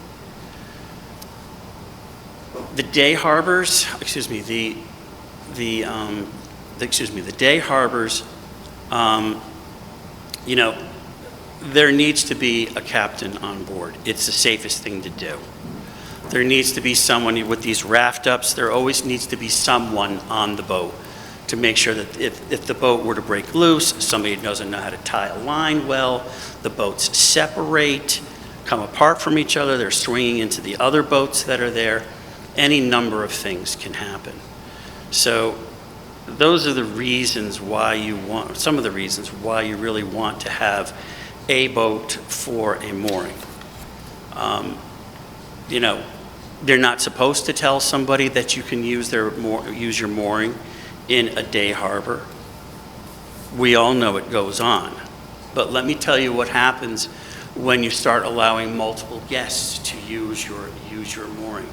The day harbors, the day harbors, there needs to be a captain on board. It's the safest thing to do. There needs to be someone with these raft ups. There always needs to be someone on the boat to make sure that if the boat were to break loose, somebody doesn't know how to tie a line well, the boats separate, come apart from each other, they're swinging into the other boats that are there. Any number of things can happen. So those are the reasons why some of the reasons why you really want to have a boat for a mooring. They're not supposed to tell somebody that you can use your mooring in a day harbor. We all know it goes on. But let me tell you what happens when you start allowing multiple guests to use your mooring.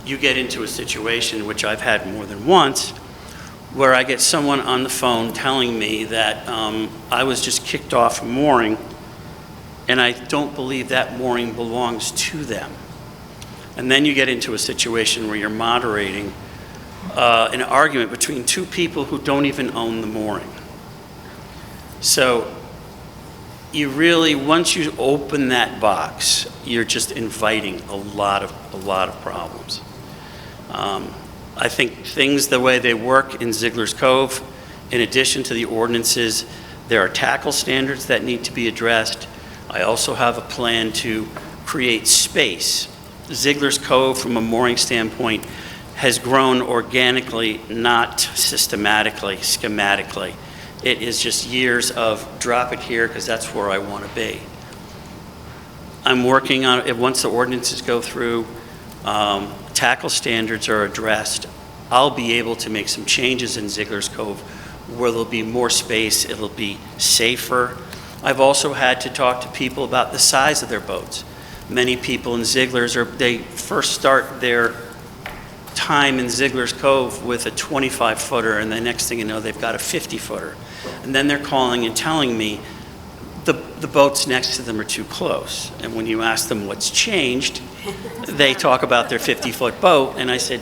You get into a situation, which I've had more than once, where I get someone on the phone telling me that I was just kicked off a mooring, and I don't believe that mooring belongs to them. And then you get into a situation where you're moderating an argument between two people who don't even own the mooring. So you really, once you open that box, you're just inviting a lot of problems. I think things the way they work in Ziegler's Cove, in addition to the ordinances, there are tackle standards that need to be addressed. I also have a plan to create space. Ziegler's Cove, from a mooring standpoint, has grown organically, not systematically, schematically. It is just years of drop it here because that's where I want to be. I'm working on it. Once the ordinances go through, tackle standards are addressed, I'll be able to make some changes in Ziegler's Cove where there'll be more space, it'll be safer. I've also had to talk to people about the size of their boats. Many people in Ziegler's, they first start their time in Ziegler's Cove with a 25-footer, and the next thing you know, they've got a 50-footer. And then they're calling and telling me the boats next to them are too close. And when you ask them what's changed, they talk about their 50-foot boat, and I said,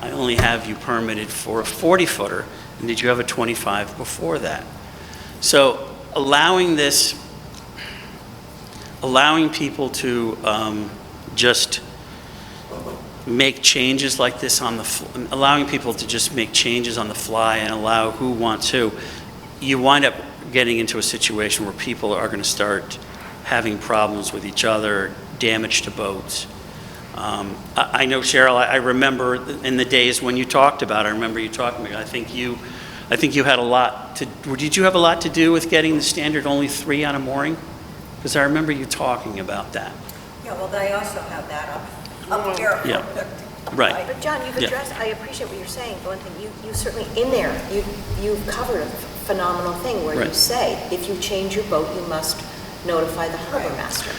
I only have you permitted for a 40-footer, and did you have a 25 before that? So allowing people to just make changes like this allowing people to just make changes on the fly and allow who wants to, you wind up getting into a situation where people are going to start having problems with each other, damage to boats. I know, Cheryl, I remember in the days when you talked about it, I remember you talking about it, I think you had a lot did you have a lot to do with getting the standard only 3 on a mooring? Because I remember you talking about that. Yeah, well, they also have that up. up here. Yeah. Right. But John, you've Yeah. addressed, I appreciate what you're saying, but one thing, you certainly, in there, you've covered a phenomenal thing where you Right. say, if you change your boat, you must notify the harbor master.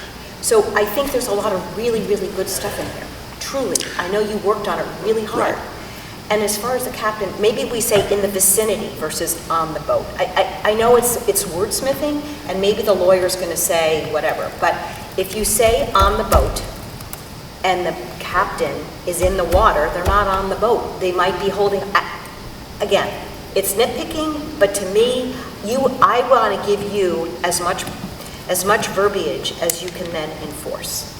So I think there's a lot of really, really good stuff in here, truly. I know you worked on it really hard. Right. And as far as the captain, maybe we say in the vicinity versus on the boat. I know it's wordsmithing, and maybe the lawyer's gonna say whatever, but if you say on the boat, and the captain is in the water, they're not on the boat. They might be holding, again, it's nitpicking, but to me, I want to give you as much verbiage as you can then enforce.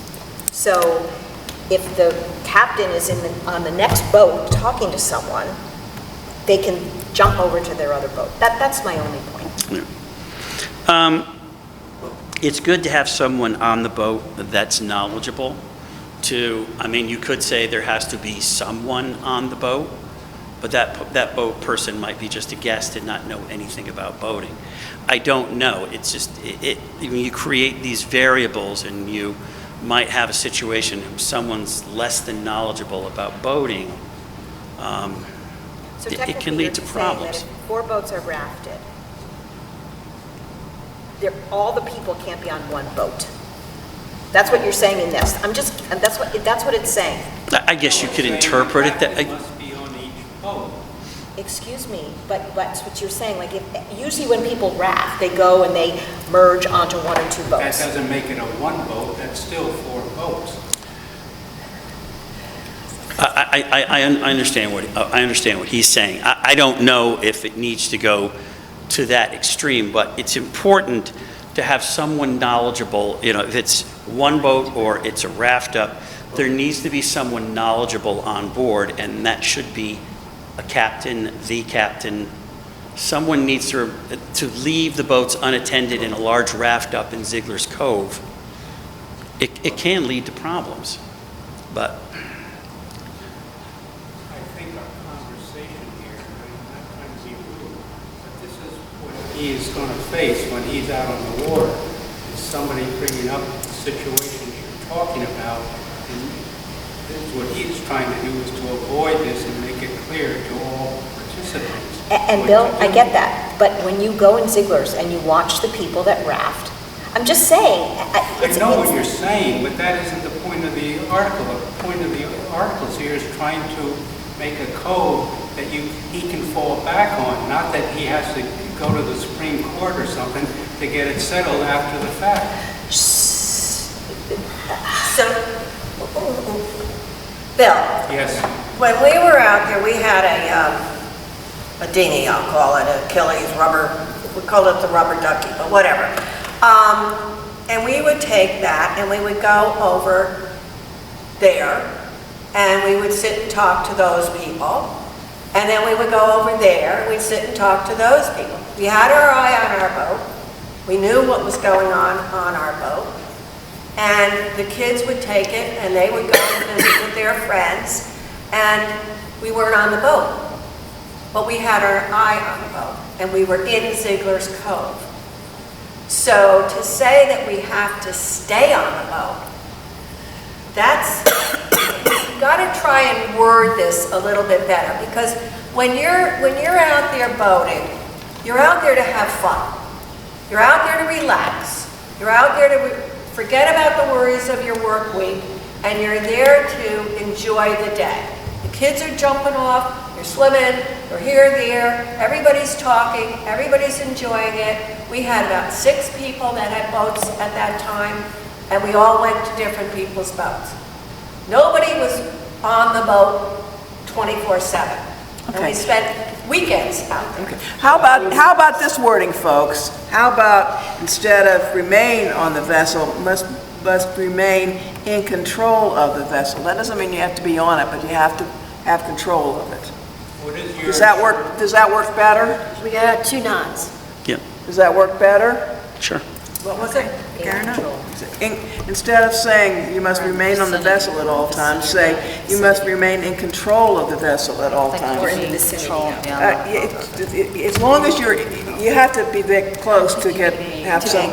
So if the captain is on the next boat talking to someone, they can jump over to their other boat. That's my only point. Yeah. It's good to have someone on the boat that's knowledgeable. You could say there has to be someone on the boat, but that boat person might be just a guest and not know anything about boating. I don't know. It's just, when you create these variables and you might have a situation where someone's less than knowledgeable about boating, So it can lead to technically, you're saying that problems. if 4 boats are rafted, all the people can't be on one boat. That's what you're saying in this. That's what it's saying. I guess you could interpret it that. Captain must be on each boat. Excuse me, but that's what you're saying. Like, usually when people raft, they go and they merge onto 1 or 2 That boats. doesn't make it a 1 boat, that's still 4 boats. I understand what he's saying. I don't know if it needs to go to that extreme, but it's important to have someone knowledgeable. If it's 1 boat or it's a raft up, there needs to be someone knowledgeable on board, and that should be a captain, the captain. Someone needs to leave the boats unattended in a large raft up in Ziegler's Cove. It can lead to problems, but. I think our conversation here, I'm not trying to be rude, but this is what he is going to face when he's out on the water. Is somebody bringing up the situations you're talking about, and this is what he's trying to do, is to avoid this and make it clear to all participants. And what Bill, to I do. get that, but when you go in Ziegler's and you watch the people that raft, I'm just saying. I know what you're saying, but that isn't the point of the article. The point of the article here is trying to make a code that he can fall back on, not that he has to go to the Supreme Court or something to get it settled after the fact. So, Bill, Yes. when we were out there, we had a dinghy, I'll call it, Achilles rubber, we called it the rubber ducky, but whatever. And we would take that and we would go over there and we would sit and talk to those people. And then we would go over there and we'd sit and talk to those people. We had our eye on our boat. We knew what was going on our boat. And the kids would take it and they would go and visit with their friends. And we weren't on the boat. But we had our eye on the boat. And we were in Ziegler's Cove. So to say that we have to stay on the boat, you've got to try and word this a little bit better, because when you're out there boating, you're out there to have fun. You're out there to relax. You're out there to forget about the worries of your work week, and you're there to enjoy the day. The kids are jumping off, they're swimming, they're here, there, everybody's talking, everybody's enjoying it. We had about 6 people that had boats at that time, and we all went to different people's boats. Nobody was on the boat 24/7. And Okay. we spent weekends out there. Okay. How about this wording, folks? How about instead of remain on the vessel, must remain in control of the vessel? That doesn't mean you have to be on it, but you have to have control of it. What is your... Does that work better? We got 2 nods. Yeah, Does that work better? sure. What was it? In control. Instead of saying you must remain on the vessel at all times, say you must remain in control of the vessel at all times. Or in the vicinity. As long as you have to be very close to have some,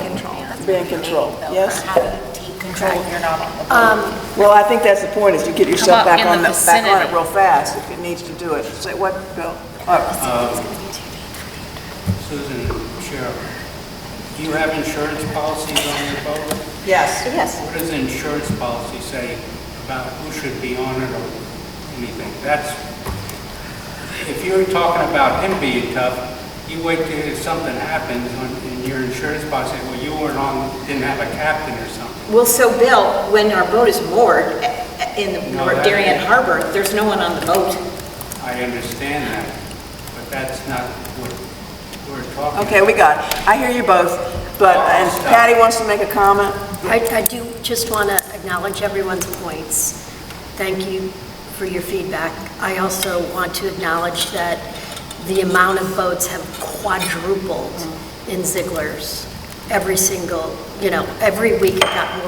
be in control, yes? How do you take control, you're not on the boat. Well, I think that's the point, is you get yourself Come up back in on the back on it vicinity. real fast if it needs to do it. Say what, Bill? Susan, Cheryl, do you have insurance policies on your boat? Yes. Yes. What does the insurance policy say about who should be on it or anything? That's, if you're talking about him being tough, you wait till if something happens in your insurance policy, well, you weren't on, didn't have a captain or something. Well, so Bill, when our boat is moored in the No, that- Darien Harbor, there's no one on the boat. I understand that, but that's not what we're talking about. Okay, we got it. I hear you both, but, and Patty wants to make a comment? I do just want to acknowledge everyone's points. Thank you for your feedback. I also want to acknowledge that the amount of boats have quadrupled in Ziegler's. Every single, every week it got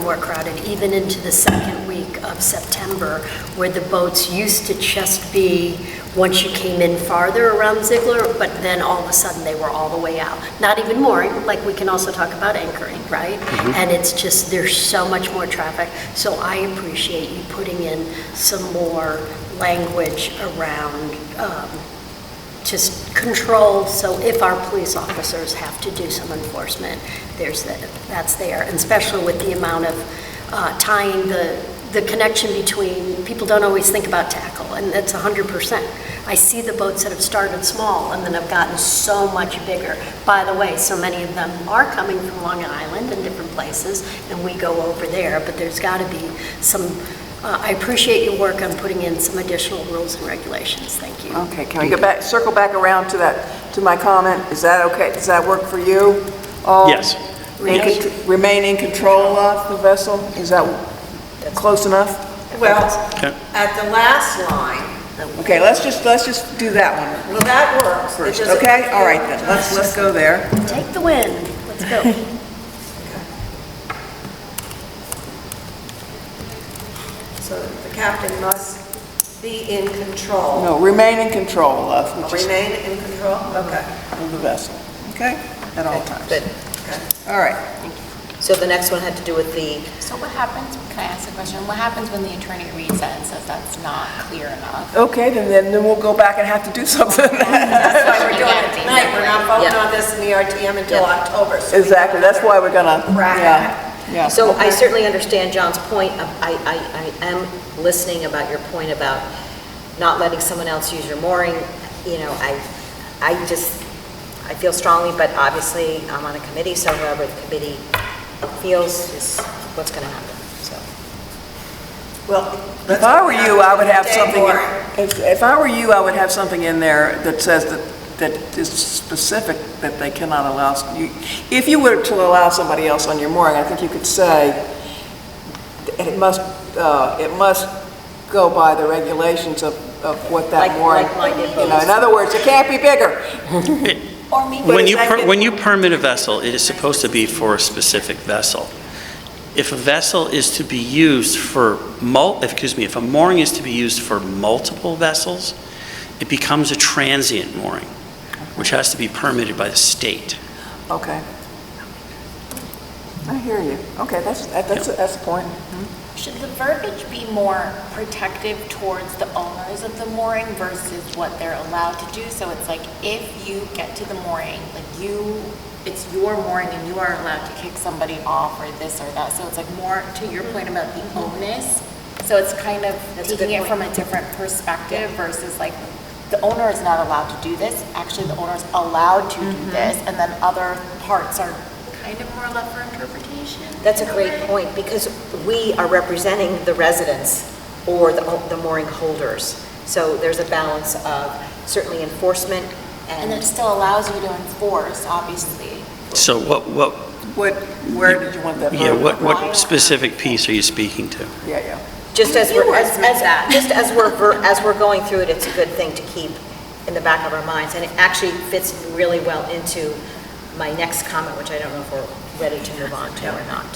more crowded, even into the second week of September, where the boats used to just be once you came in farther around Ziegler, but then all of a sudden they were all the way out. Not even mooring, like we can also talk about anchoring, right? And it's just, there's so much more traffic. So I appreciate you putting in some more language around just control, so if our police officers have to do some enforcement, that's there, and especially with the amount of tying the connection between, people don't always think about tackle, and that's 100%. I see the boats that have started small and then have gotten so much bigger. By the way, so many of them are coming from Long Island and different places, and we go over there, but there's got to be some, I appreciate your work on putting in some additional rules and regulations. Thank you. Okay, can we go back, circle back around to my comment? Is that okay? Does that work for you? All? Yes. Remain in control of the vessel? Is that close enough? Well, Okay. at the last line, Okay, let's just do that one well, that works. It first, doesn't- okay? All right then, let's go there. Take the win. Let's go. So the captain must be in control. No, remain in control of Remain in control? Okay. the vessel, okay? At all times. Good. Okay. All right. So the next one had to do with the, So what happens, can I ask a question? What happens when the attorney reads that and says that's not clear enough? Okay, then we'll go back and have to do something. That's why we're doing it Yeah. tonight. We're not voting Yeah. on this in the RTM until Yeah. October. So we Exactly, that's why we're gonna, Right. yeah. so I okay. certainly understand John's point. I am listening about your point about not letting someone else use your mooring. I feel strongly, but obviously I'm on a committee, so whoever the committee feels is what's going to happen, so. Well, If I were you, I would have Day something, more. if I were you, I would have something in there that says that is specific, that they cannot allow, if you were to allow somebody else on your mooring, I think you could say, it must go by the regulations of what that mooring, Like-minded in other words, it can't be bigger. Or maybe When you permit a vessel, it is supposed to be for a specific vessel. If a vessel is to be used for, if a mooring is to be used for multiple vessels, it becomes a transient mooring, which has to be permitted by the state. Okay. I hear you. Okay, that's the point. should the verbiage be more protective towards the owners of the mooring versus what they're allowed to do? So it's like, if you get to the mooring, it's your mooring and you are allowed to kick somebody off or this or that. So it's like more to your point about the onus. So it's kind of That's a taking good it from a different perspective versus like, the owner is not allowed to do this. Actually, the owner is allowed to do this, and then other parts are kind of more left for interpretation. That's a great point, because we are representing the residents or the mooring holders. So there's a balance of certainly enforcement And it and, still allows you to enforce, obviously. So Where did you want that? yeah, verb? what specific piece are you speaking to? Yeah. just as You we're, wordsmith that. just as we're going through it, it's a good thing to keep in the back of our minds. And it actually fits really well into my next comment, which I don't know if we're ready to move on to or not.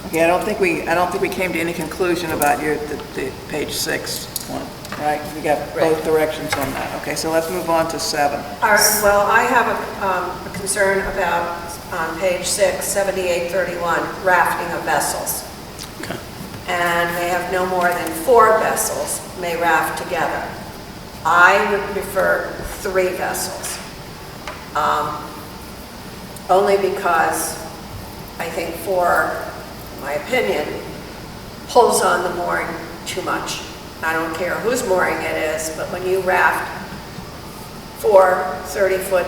Okay, I don't think we came to any conclusion about the page 6 one, right? We got both directions on that. Okay, so let's move on to 7. All right, well, I have a concern about on page 6, 7831, rafting of vessels. Okay. And may have no more than 4 vessels may raft together. I would prefer 3 vessels. Only because I think 4, in my opinion, pulls on the mooring too much. I don't care whose mooring it is, but when you raft 4 30-foot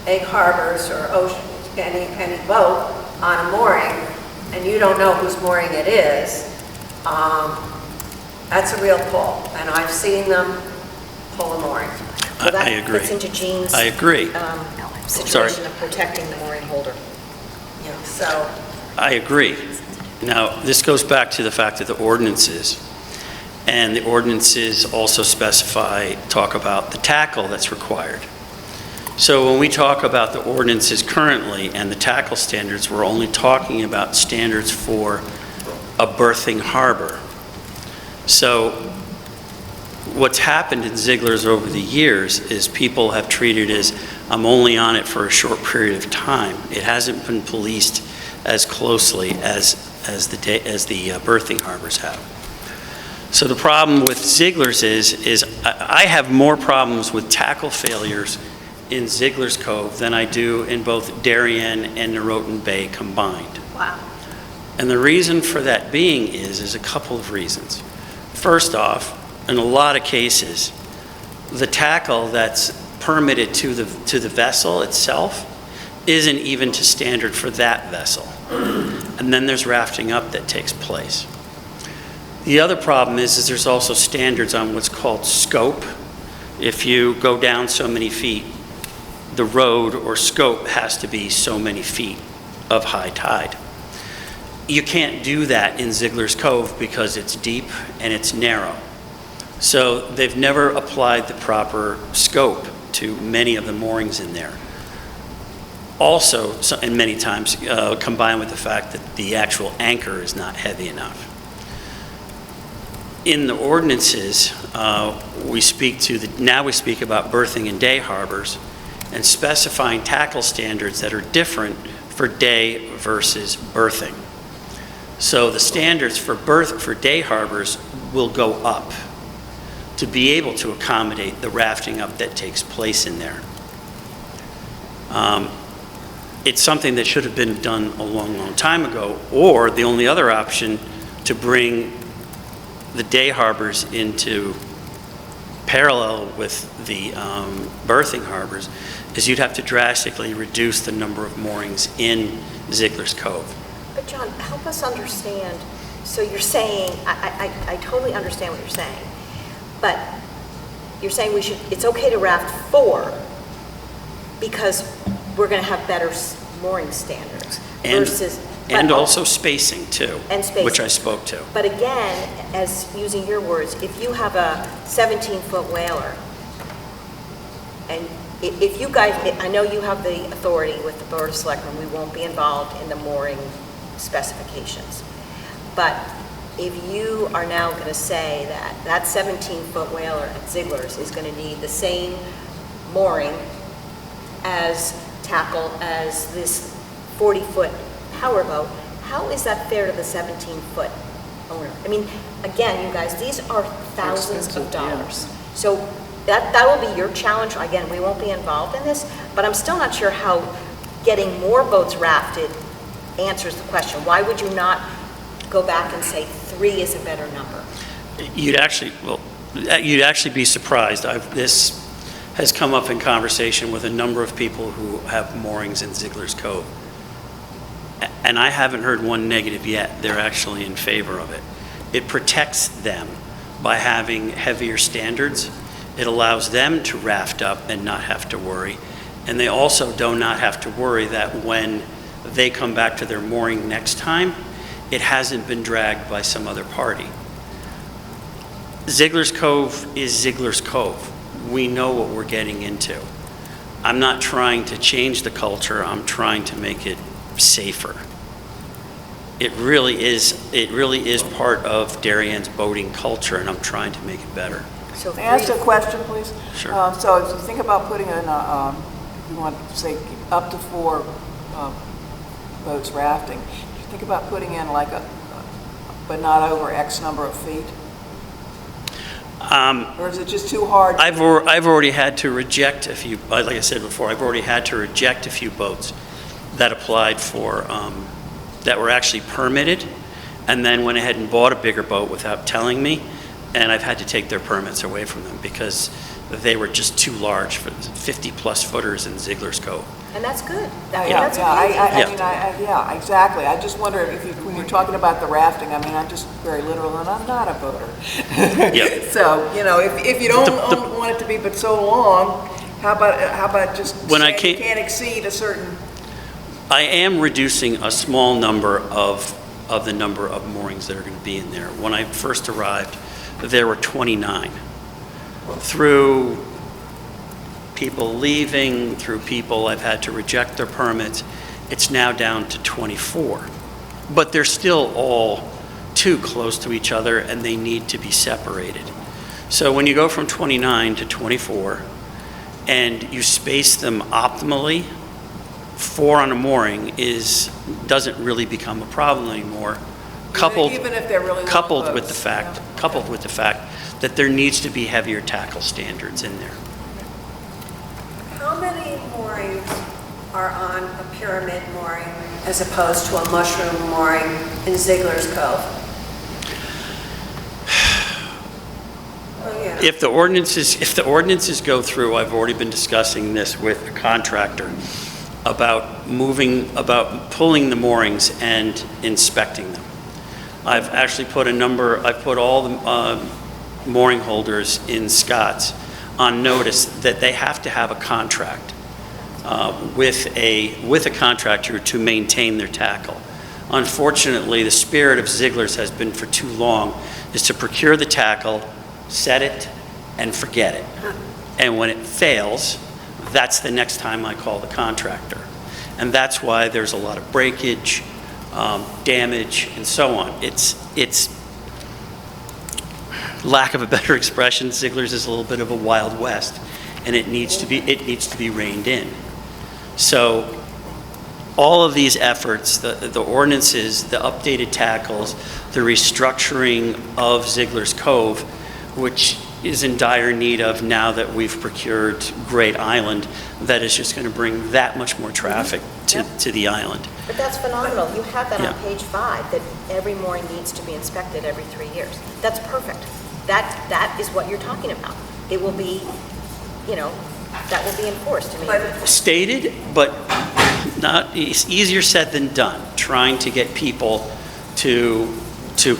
egg harbors or ocean, any boat on a mooring, and you don't know whose mooring it is, that's a real pull. And I've seen them pull a mooring. Well, I agree. That fits into Jean's I agree. situation of protecting the mooring holder. Yeah, so I agree. Now, this goes back to the fact that the ordinances, and the ordinances also talk about the tackle that's required. So when we talk about the ordinances currently and the tackle standards, we're only talking about standards for a berthing harbor. So what's happened in Ziegler's over the years is people have treated it as, I'm only on it for a short period of time. It hasn't been policed as closely as the berthing harbors have. So the problem with Ziegler's is I have more problems with tackle failures in Ziegler's Cove than I do in both Darien and Norotan Bay combined. Wow. And the reason for that being is a couple of reasons. First off, in a lot of cases, the tackle that's permitted to the vessel itself isn't even to standard for that vessel. And then there's rafting up that takes place. The other problem is there's also standards on what's called scope. If you go down so many feet, the road or scope has to be so many feet of high tide. You can't do that in Ziegler's Cove because it's deep and it's narrow. So they've never applied the proper scope to many of the moorings in there. Also, and many times combined with the fact that the actual anchor is not heavy enough. In the ordinances, we speak about berthing and day harbors and specifying tackle standards that are different for day versus berthing. So the standards for day harbors will go up to be able to accommodate the rafting up that takes place in there. It's something that should have been done a long, long time ago, or the only other option to bring the day harbors into parallel with the berthing harbors is you'd have to drastically reduce the number of moorings in Ziegler's Cove. But John, help us understand. So you're saying, I totally understand what you're saying, but you're saying it's okay to raft 4 because we're going to have better mooring standards versus... And also spacing too, and spacing, which I spoke to. But again, as using your words, if you have a 17-foot whaler, and if you guys, I know you have the authority with the Board of Selectmen, we won't be involved in the mooring specifications. But if you are now going to say that 17-foot whaler at Ziegler's is going to need the same mooring as tackle as this 40-foot powerboat, how is that fair to the 17-foot owner? I mean, again, you guys, these are thousands of dollars. Yeah. So that will be your challenge. Again, we won't be involved in this, but I'm still not sure how getting more boats rafted answers the question. Why would you not go back and say 3 is a better number? You'd actually be surprised. This has come up in conversation with a number of people who have moorings in Ziegler's Cove. And I haven't heard one negative yet. They're actually in favor of it. It protects them by having heavier standards. It allows them to raft up and not have to worry. And they also do not have to worry that when they come back to their mooring next time, it hasn't been dragged by some other party. Ziegler's Cove is Ziegler's Cove. We know what we're getting into. I'm not trying to change the culture. I'm trying to make it safer. It really is part of Darien's boating culture, and I'm trying to make it better. So May I ask a question, please? Sure. So if you think about putting in if you want to say up to 4 boats rafting, do you think about putting in like but not over X number of feet? Or is it just too hard? I've already had to reject a few, like I said before, I've already had to reject a few boats that applied for, that were actually permitted, and then went ahead and bought a bigger boat without telling me, and I've had to take their permits away from them because they were just too large for 50-plus footers in Ziegler's Cove. And that's good. Yeah, That's I amazing. mean, yeah, exactly. I just wonder if you, when you're talking about the rafting, I mean, I'm just very literal, and I'm not a boater. Yeah. So, you know, if you don't want it to be but so long, how about just When saying I you can't exceed a certain... I am reducing a small number of the number of moorings that are going to be in there. When I first arrived, there were 29. Through people leaving, through people I've had to reject their permits, it's now down to 24. But they're still all too close to each other, and they need to be separated. So when you go from 29 to 24, and you space them optimally, 4 on a mooring doesn't really become a problem anymore. Even if they're really long coupled with boats, the fact that there needs to be heavier tackle standards in there. How many moorings are on a pyramid mooring as opposed to a mushroom mooring in Ziegler's Cove? Well, yeah. If the ordinances go through, I've already been discussing this with a contractor about pulling the moorings and inspecting them. I've actually put all the mooring holders in Scott's on notice that they have to have a contract with a contractor to maintain their tackle. Unfortunately, the spirit of Ziegler's has been for too long is to procure the tackle, set it, and forget it. And when it fails, that's the next time I call the contractor. And that's why there's a lot of breakage, damage, and so on. It's lack of a better expression, Ziegler's is a little bit of a Wild West, and it needs to be reined in. So all of these efforts, the ordinances, the updated tackles, the restructuring of Ziegler's Cove, which is in dire need of now that we've procured Great Island, that is just going to bring that much more traffic to the island. But that's phenomenal. You have that Yeah. on page 5, that every mooring needs to be inspected every 3 years. That's perfect. That is what you're talking about. It will be, that will be enforced. I mean, Stated, but it's easier said than done, trying to get people to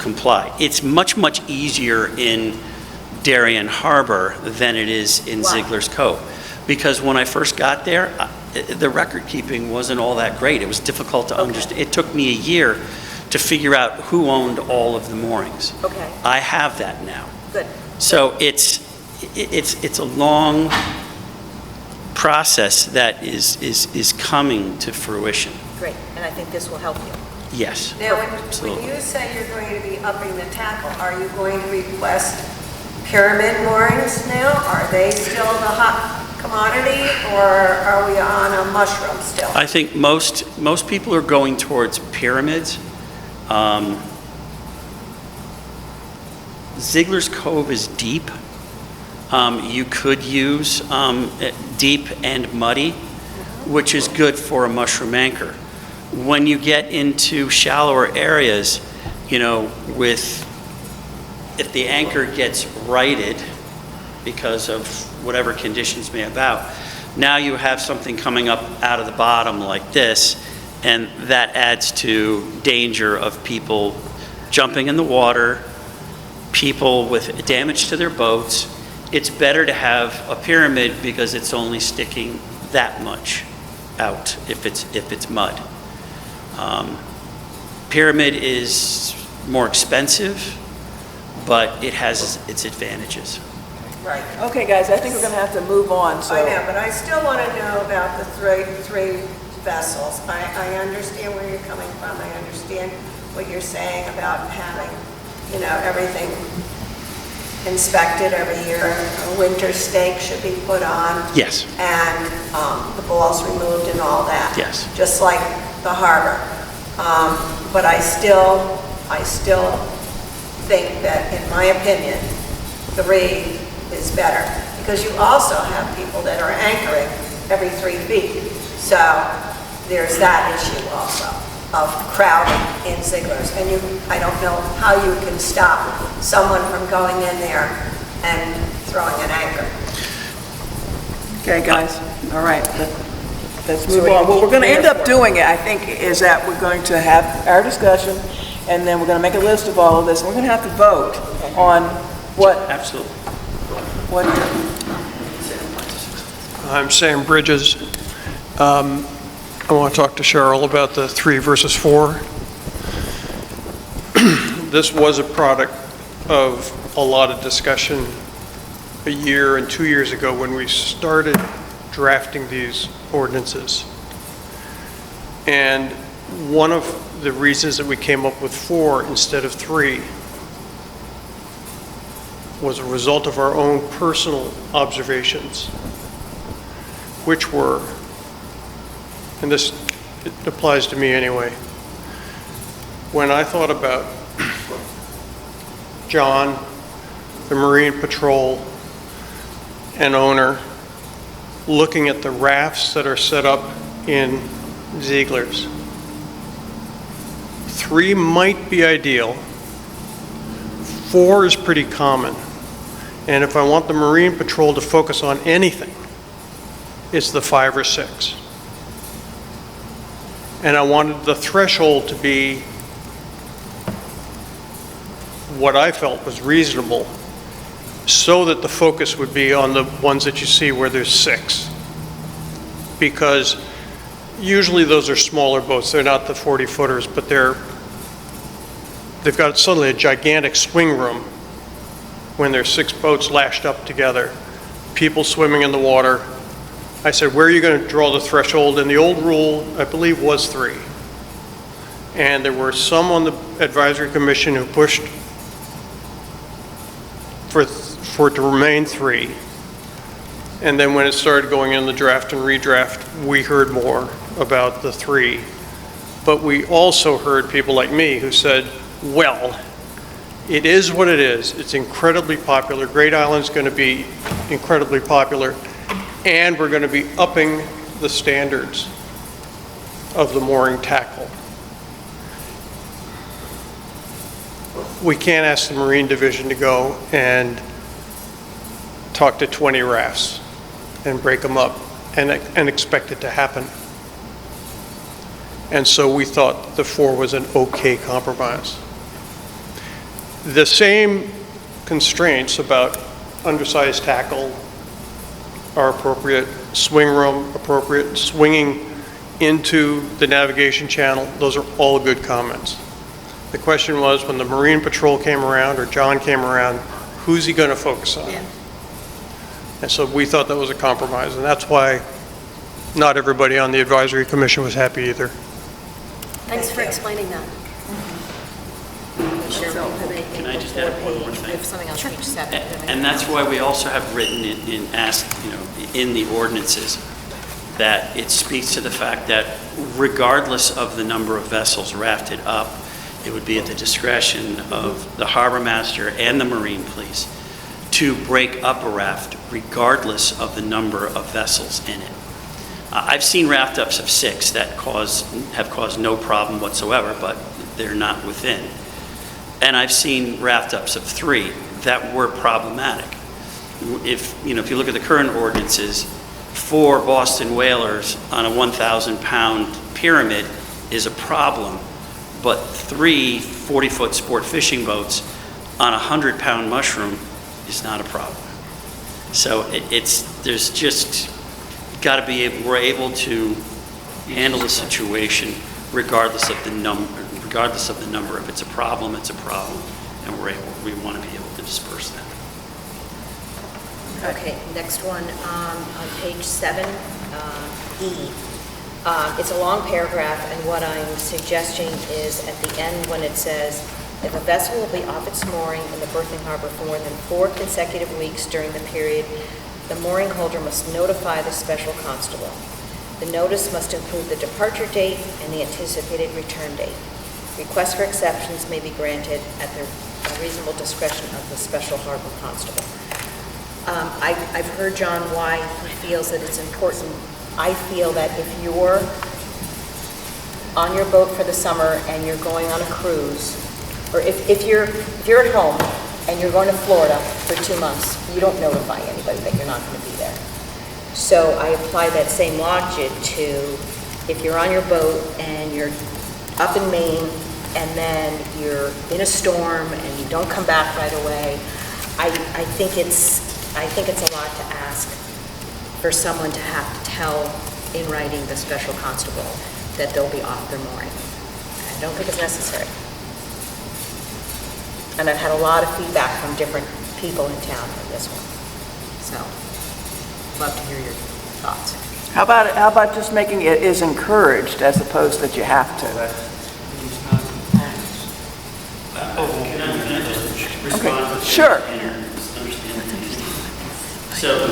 comply. It's much, much easier in Darien Harbor than it is in Why? Ziegler's Cove. Because when I first got there, the record keeping wasn't all that great. It was difficult to understand. It took me a year to figure out who owned all of the moorings. Okay. I have that now. Good. So it's a long process that is coming to fruition. Great. And I think this will help you. Yes. Now, when Absolutely. you say you're going to be upping the tackle, are you going to request pyramid moorings now? Are they still the hot commodity, or are we on a mushroom still? I think most people are going towards pyramids. Ziegler's Cove is deep. You could use deep and muddy, which is good for a mushroom anchor. When you get into shallower areas, if the anchor gets righted because of whatever conditions may about, now you have something coming up out of the bottom like this, and that adds to danger of people jumping in the water, people with damage to their boats. It's better to have a pyramid because it's only sticking that much out if it's mud. Pyramid is more expensive, but it has its advantages. Right. Okay, guys, I think we're going to have to move on, so... I know, but I still want to know about the three vessels. I understand where you're coming from. I understand what you're saying about having, everything inspected every year. A winter stake should be put on. Yes. And the balls removed and all that. Yes. Just like the harbor. But I still think that, in my opinion, 3 is better. Because you also have people that are anchoring every 3 feet. So there's that issue also of crowding in Ziegler's. And I don't know how you can stop someone from going in there and throwing an anchor. Okay, guys, all right, let's move on. What we're going to end up doing, I think, is that we're going to have our discussion, and then we're going to make a list of all of this, and we're going to have to vote on what... Absolutely. What... I'm Sam Bridges. I want to talk to Cheryl about the 3 versus 4. This was a product of a lot of discussion a year and 2 years ago when we started drafting these ordinances. And one of the reasons that we came up with 4 instead of 3 was a result of our own personal observations, which were, and this it applies to me anyway, when I thought about John, the Marine Patrol, and owner, looking at the rafts that are set up in Ziegler's, 3 might be ideal, 4 is pretty common, and if I want the Marine Patrol to focus on anything, it's the 5 or 6. And I wanted the threshold to be what I felt was reasonable, so that the focus would be on the ones that you see where there's 6. Because usually those are smaller boats. They're not the 40-footers, but they've got suddenly a gigantic swing room when there's 6 boats lashed up together, people swimming in the water. I said, where are you going to draw the threshold? And the old rule, I believe, was 3. And there were some on the advisory commission who pushed for it to remain 3. And then when it started going in the draft and redraft, we heard more about the 3. But we also heard people like me who said, well, it is what it is. It's incredibly popular. Great Island's going to be incredibly popular. And we're going to be upping the standards of the mooring tackle. We can't ask the Marine Division to go and talk to 20 rafts and break them up and expect it to happen. And so we thought the 4 was an okay compromise. The same constraints about undersized tackle are appropriate, swing room appropriate, swinging into the navigation channel, those are all good comments. The question was, when the Marine Patrol came around, or John came around, who's he going to focus on? Yeah. And so we thought that was a compromise, and that's why not everybody on the advisory commission was happy either. Thanks for explaining that. Can I just add one more thing? We have something on page 7. And that's why we also have written in the ordinances that it speaks to the fact that regardless of the number of vessels rafted up, it would be at the discretion of the harbor master and the Marine Police to break up a raft regardless of the number of vessels in it. I've seen raft ups of 6 that have caused no problem whatsoever, but they're not within. And I've seen raft ups of 3 that were problematic. If you look at the current ordinances, 4 Boston whalers on a 1,000-pound pyramid is a problem, but 3 40-foot sport fishing boats on a 100-pound mushroom is not a problem. So there's just got to be able, we're able to handle the situation regardless of the number. Regardless of the number, if it's a problem, it's a problem, and we want to be able to disperse that. Okay, next one on page 7, E. It's a long paragraph, and what I'm suggesting is at the end when it says, If a vessel will be off its mooring in the berthing harbor for more than 4 consecutive weeks during the period, the mooring holder must notify the special constable. The notice must include the departure date and the anticipated return date. Requests for exceptions may be granted at the reasonable discretion of the special harbor constable. I've heard John why he feels that it's important. I feel that if you're on your boat for the summer and you're going on a cruise, or if you're at home and you're going to Florida for 2 months, you don't notify anybody that you're not going to be there. So I apply that same logic to if you're on your boat and you're up in Maine and then you're in a storm and you don't come back right away. I think it's a lot to ask for someone to have to tell in writing the special constable that they'll be off their mooring. I don't think it's necessary. And I've had a lot of feedback from different people in town on this one. So, love to hear your thoughts. How about just making it is encouraged as opposed that you have to? Can I respond? Sure. So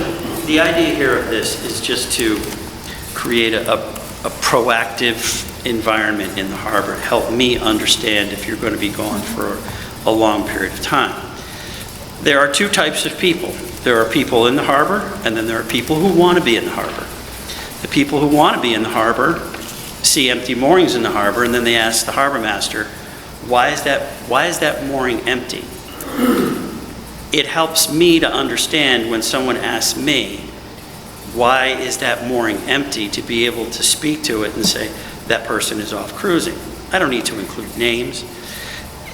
the idea here of this is just to create a proactive environment in the harbor, help me understand if you're going to be gone for a long period of time. There are 2 types of people. There are people in the harbor, and then there are people who want to be in the harbor. The people who want to be in the harbor see empty moorings in the harbor, and then they ask the harbor master, why is that mooring empty? It helps me to understand when someone asks me, why is that mooring empty, to be able to speak to it and say, that person is off cruising. I don't need to include names.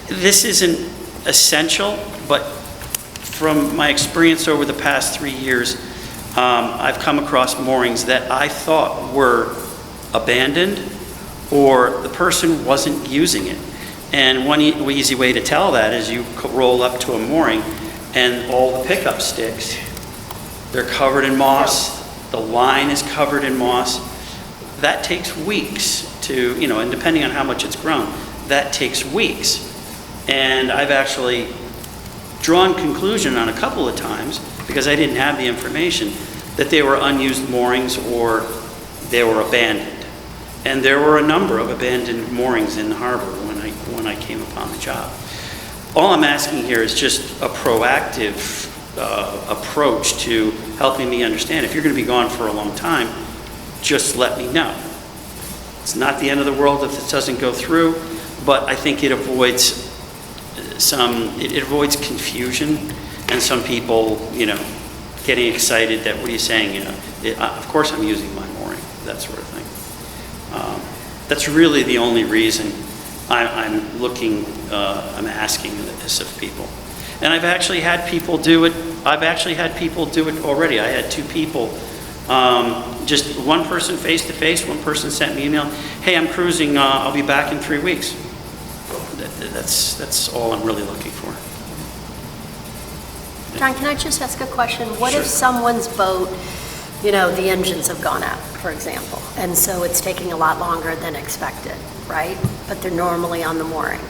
This isn't essential, but from my experience over the past 3 years, I've come across moorings that I thought were abandoned or the person wasn't using it. And one easy way to tell that is you roll up to a mooring and all the pickup sticks, they're covered in moss, the line is covered in moss. That takes weeks to, and depending on how much it's grown, that takes weeks. And I've actually drawn conclusion on a couple of times, because I didn't have the information, that they were unused moorings or they were abandoned. And there were a number of abandoned moorings in the harbor when I came upon the job. All I'm asking here is just a proactive approach to helping me understand if you're going to be gone for a long time, just let me know. It's not the end of the world if it doesn't go through, but I think it avoids it avoids confusion and some people, getting excited that, what are you saying, of course I'm using my mooring, that sort of thing. That's really the only reason I'm asking this of people. And I've actually had people do it already. I had 2 people, just one person face-to-face, one person sent me an email, hey, I'm cruising, I'll be back in 3 weeks. That's all I'm really looking for. John, can I just ask a question? What Sure. if someone's boat, the engines have gone out, for example, and so it's taking a lot longer than expected, right? But they're normally on the mooring.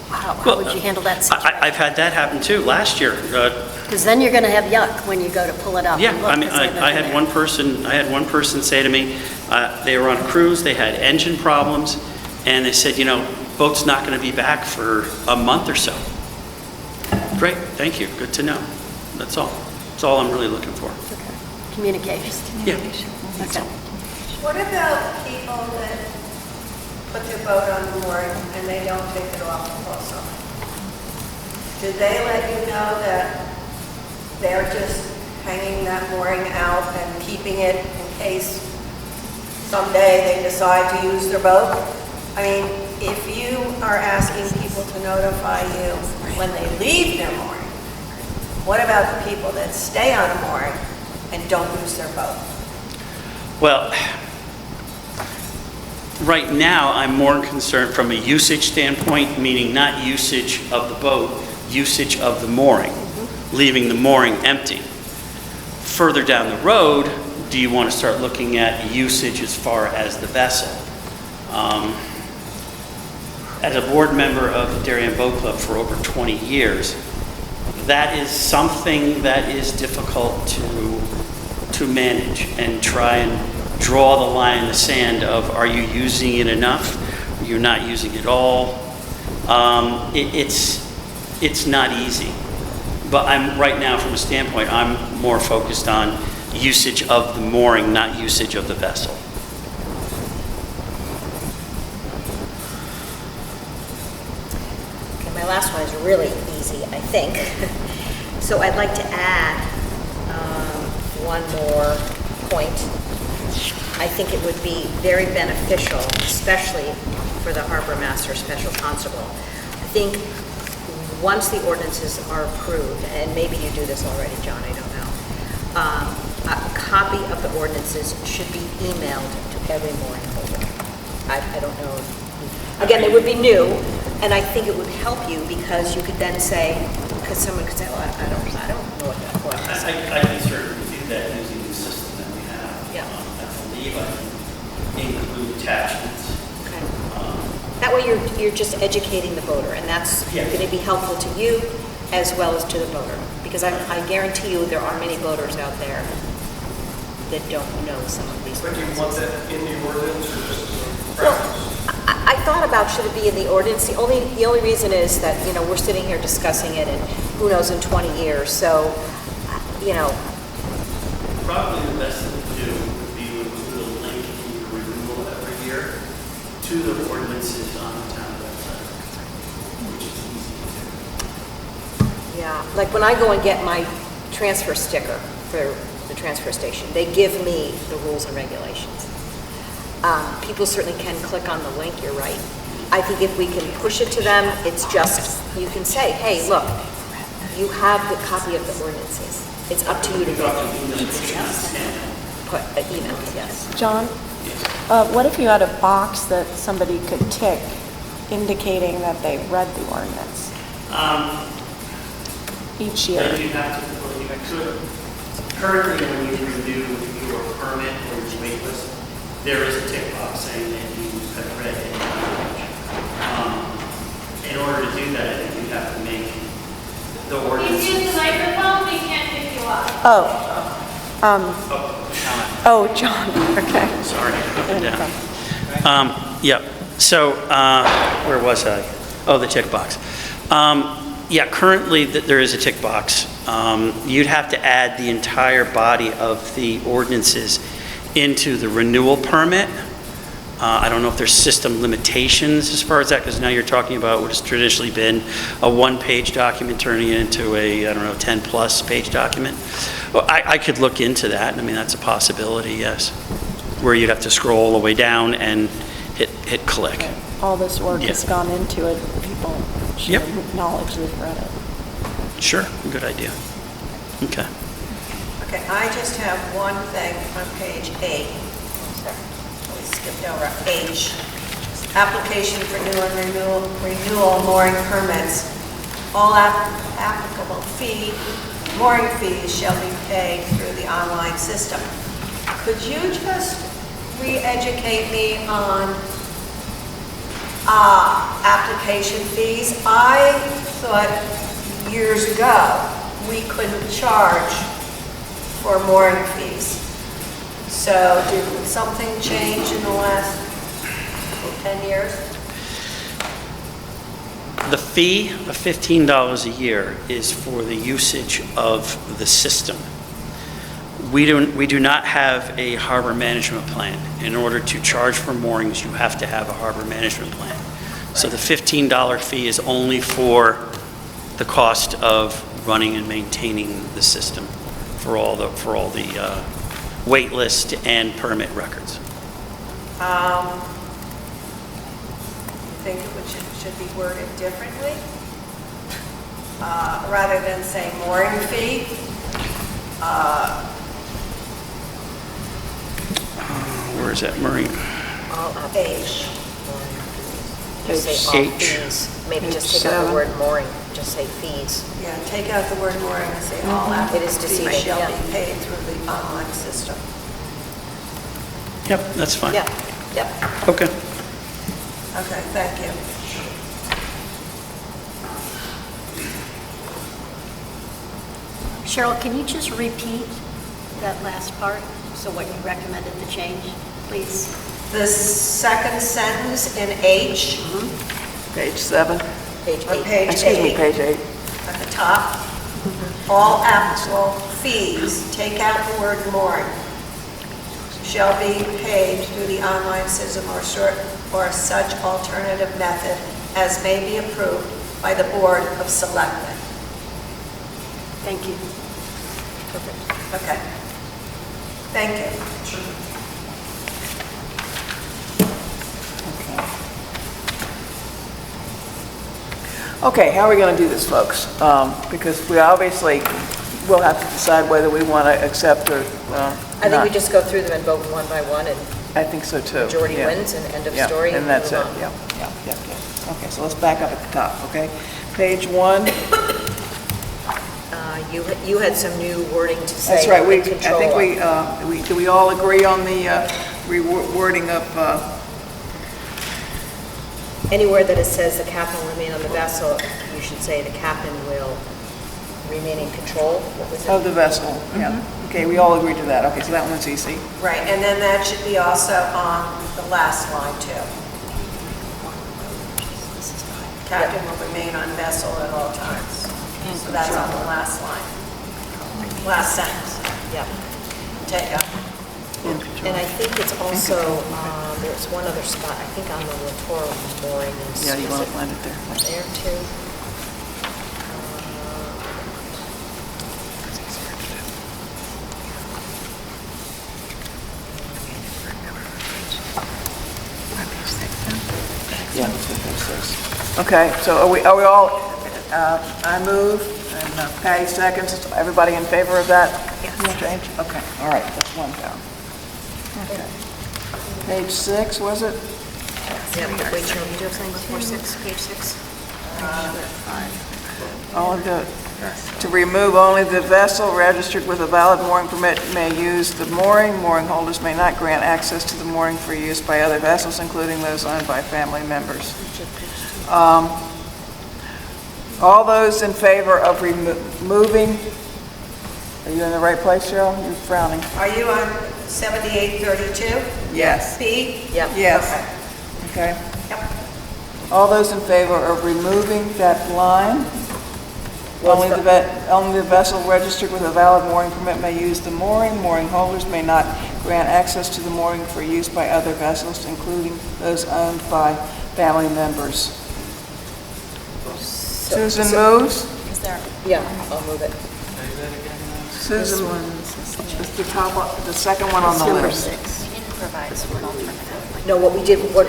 How would you handle that situation? I've had that happen too last year. Because then you're going to have yuck when you go to pull it up. Yeah, and look, I mean, 'cause they have I had nothing one person say to me, they were on a cruise, they had engine problems, and they said, boat's not going to be back for a month or so. Great, thank you, good to know. That's all. That's all I'm really looking for. there. Okay. Communication. Yeah. Okay. What about people that put their boat on the mooring and they don't take it off all summer? Did they let you know that they're just hanging that mooring out and keeping it in case someday they decide to use their boat? I mean, if you are asking people to notify you when they leave their mooring, what about the people that stay on a mooring and don't use their boat? Well, right now, I'm more concerned from a usage standpoint, meaning not usage of the boat, usage of the mooring, leaving the mooring empty. Further down the road, do you want to start looking at usage as far as the vessel? as a board member of the Darien Boat Club for over 20 years, that is something that is difficult to manage and try and draw the line in the sand of, are you using it enough? Are you not using it all? It's not easy. But I'm, right now, from a standpoint, I'm more focused on usage of the mooring, not usage of the vessel. Okay, my last one is really easy, I think. So I'd like to add one more point. I think it would be very beneficial, especially for the harbor master special constable. I think once the ordinances are approved, and maybe you do this already, John, I don't know, a copy of the ordinances should be emailed to every mooring holder. I don't know. Again, they would be new, and I think it would help you because you could then say, because someone could say, well, I don't know what that is. I can certainly do that using the system that we have. Yeah. I believe I can include attachments. Okay. That way you're just educating the voter, and that's Yes. going to be helpful to you as well as to the voter. Because I guarantee you there are many voters out there that don't know some of these But do you want that in the ordinance or just as a Well, preference? I thought about should it be in the ordinance. The only reason is that, we're sitting here discussing it, and who knows in 20 years. So, Probably the best thing to do would be to include a link in your renewal every year to the ordinances on the town website, which is easy to do. yeah, like when I go and get my transfer sticker for the transfer station, they give me the rules and regulations. People certainly can click on the link, you're right. I think if we can push it to them, it's just, you can say, hey, look, you have the copy of the ordinances. It's up to you to put email, yes. John, what if you had a box that somebody could tick indicating that they read the ordinance each year? Then you have to, well, you could, currently when you renew your permit or your wait list, there is a tick box saying that you have read it. In order to do that, I think you have to make the ordinance. Use the microphone, we can't pick you up. Oh, John, okay. Sorry, up and down. Yeah, so where was I? Oh, the tick box. Yeah, currently there is a tick box. You'd have to add the entire body of the ordinances into the renewal permit. I don't know if there's system limitations as far as that, because now you're talking about what has traditionally been a one-page document turning it into a, 10-plus page document. Well, I could look into that. I mean, that's a possibility, yes, where you'd have to scroll all the way down and hit click. All this work Yeah. has gone into it. People should Yep. acknowledge they've read it. Sure, good idea. Okay. Okay, I just have one thing on page 8. We skipped over H. Application for new and renewal mooring permits. All applicable mooring fees shall be paid through the online system. Could you just re-educate me on application fees? I thought years ago we couldn't charge for mooring fees. So did something change in the last 10 years? The fee of $15 a year is for the usage of the system. We do not have a harbor management plan. In order to charge for moorings, you have to have a harbor management plan. So the $15 fee is only for the cost of running and maintaining the system for all the wait list and permit records. You think it should be worded differently? Rather than say mooring fee? Where is that, Maureen? H. Just say all H. fees. Maybe just take out the word mooring, just say fees. Yeah, take out the word mooring and say all It is applicable deceiving, fees shall yeah. be paid through the online system. Yep, that's fine. Yeah, yep. Okay. Okay, thank you. Cheryl, can you just repeat that last part? So what you recommended the change, please? The second sentence in H, Page 7. Page on 8. page Excuse me, 8, page 8. at the top, all applicable fees, take out the word mooring, shall be paid through the online system or such alternative method as may be approved by the Board of Selectmen. Thank you. Okay. Thank you. Okay, how are we going to do this, folks? Because we obviously will have to decide whether we want to accept or I think not. we just go through them and vote one by one, and I think so too. majority Yeah. wins, and end of Yeah, story. and that's it, move on. yeah. Okay, so let's back up at the top, okay? Page 1, You had some new wording to say. that's right, in I control think of. do we all agree on the rewording of, Anywhere that it says the captain will remain on the vessel, you should say the captain will remain in control. What was it? of the vessel? Yeah, okay, we all agree to that, okay, so that one's easy. Right, and then that should be also on the last line too. Captain will remain on vessel at all times. So that's on the last line. Last sentence. Yep. Take out. And I think it's also, there's one other spot, I think on the littoral mooring. Yeah, you is want to it find it there? there too? Yeah, let's go page 6. Okay, so are we all, I move, and Patty seconds, everybody in favor of that? Yes. Change? Okay, all right, that's one down. Okay. Page 6, was it? Yeah, but wait, Cheryl, you do have something before 6, page 6? To remove only the vessel registered with a valid mooring permit may use the mooring. Mooring holders may not grant access to the mooring for use by other vessels, including those owned by family members. All those in favor of removing, are you in the right place, Cheryl? You're frowning. Are you on 7832? Yes. B? Yep. Yes. Okay. Yep. All those in favor of removing that line? Only the vessel registered with a valid mooring permit may use the mooring. Mooring holders may not grant access to the mooring for use by other vessels, including those owned by family members. Susan moves. Is there? Yeah, I'll move it. Susan, it's the top, the second one on the list. We didn't provide an alternative. No, what we did, what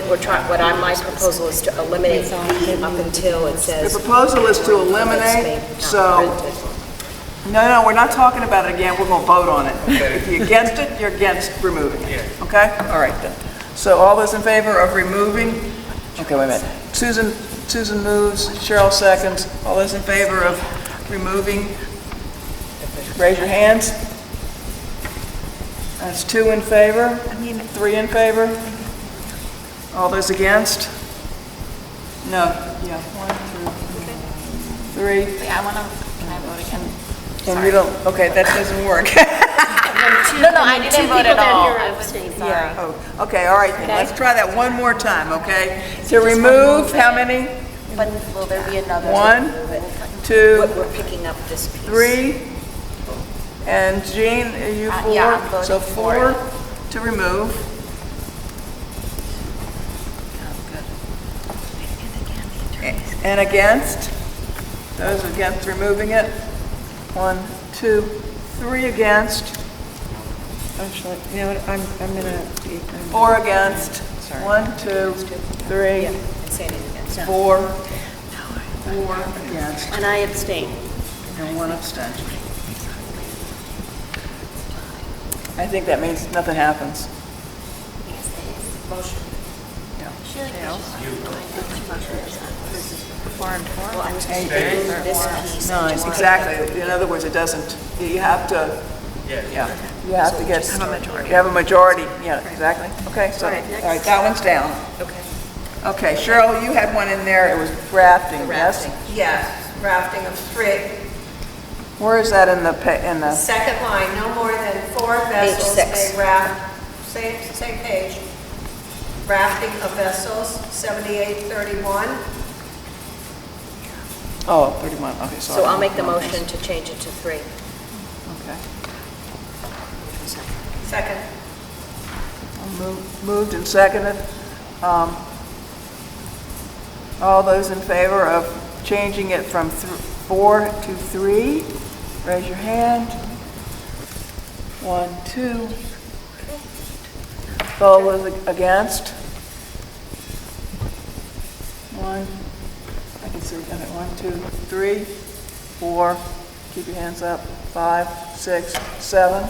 my proposal is to eliminate B up until it says. The proposal is to eliminate, so, no, we're not talking about it again, we're going to vote on it. If you're against it, you're against removing it, okay? All right then. So all those in favor of removing, okay, wait a minute. Susan moves, Cheryl seconds. All those in favor of removing, raise your hands. That's 2 in favor, 3 in favor. All those against? No, yeah, 1, 2, 3. Yeah, can I vote again? And you don't, okay, that doesn't work. No, I didn't vote at all. I was abstaining. sorry. Oh, okay, all right, then, let's try that one more time, okay? To remove, how many? But will there be another? 1, 2, We're picking up this piece. 3, and Jean, are you 4? yeah, I'm voting So for 4 to remove. And against? Those against removing it? 1, 2, 3 against. Actually, you know what, I'm gonna be. 4 against. 1, 2, 3, And Sandy's against. 4 against, And I abstain. and 1 abstention. I think that means nothing happens. Motion. Well, I was going to remove this piece. 9, exactly. In other words, it doesn't, you have to, yeah, you have to get. Have a majority. You have a majority, yeah, exactly. Okay, so, all right, that one's down. Okay. Okay, Cheryl, you had one in there, it was rafting, yes? Yes, rafting of 3. Where is that in the, Second line, no more than 4 vessels six. may raft, same page. Rafting of vessels, 7831. oh, 31, okay, sorry. So I'll make the motion to change it to 3. Okay. Second. Moved and seconded. All those in favor of changing it from 4 to 3, raise your hand. 1, 2. All those against? 1, I can see, okay, 1, 2, 3, 4, keep your hands up, 5, 6, 7.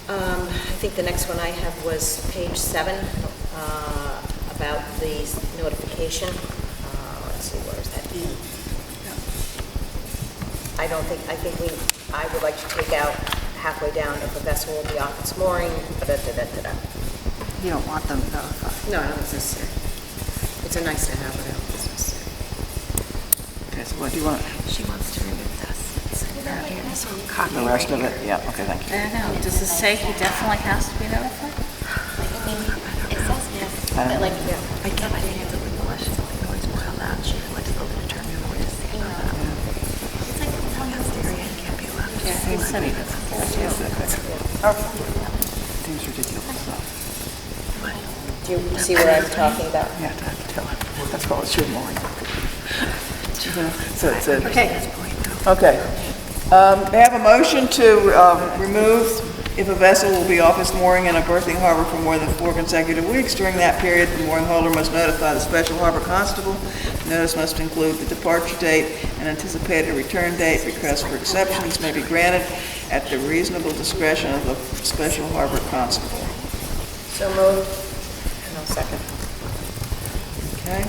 I think the next one I have was page 7, about the notification. Let's see, where is that? E. I would like to take out halfway down, if a vessel will be off its mooring, da-da-da-da-da-da. You don't want them notified. No, I don't think it's necessary. It's a nice to have, but I don't think it's necessary. Okay, so what do you want? She wants to remove this. Copy. The rest of it? Yeah, okay, thank you. I don't know, does it say he definitely has to be notified? I mean, it says yes, I don't but like, I think it's a demolition, we can always boil that, she can like go determine what is the about that. It's like, telling us the area can't be left. Yeah, he said he doesn't. Seems ridiculous. Do you see what I'm talking about? Yeah, I have to tell him. That's called should mooring. So it's a, okay. May I have a motion to remove if a vessel will be off its mooring in a berthing harbor for more than 4 consecutive weeks. During that period, the mooring holder must notify the special harbor constable. The notice must include the departure date and anticipated return date. Requests for exceptions may be granted at the reasonable discretion of the special harbor constable. So moved. And I'll second. Okay?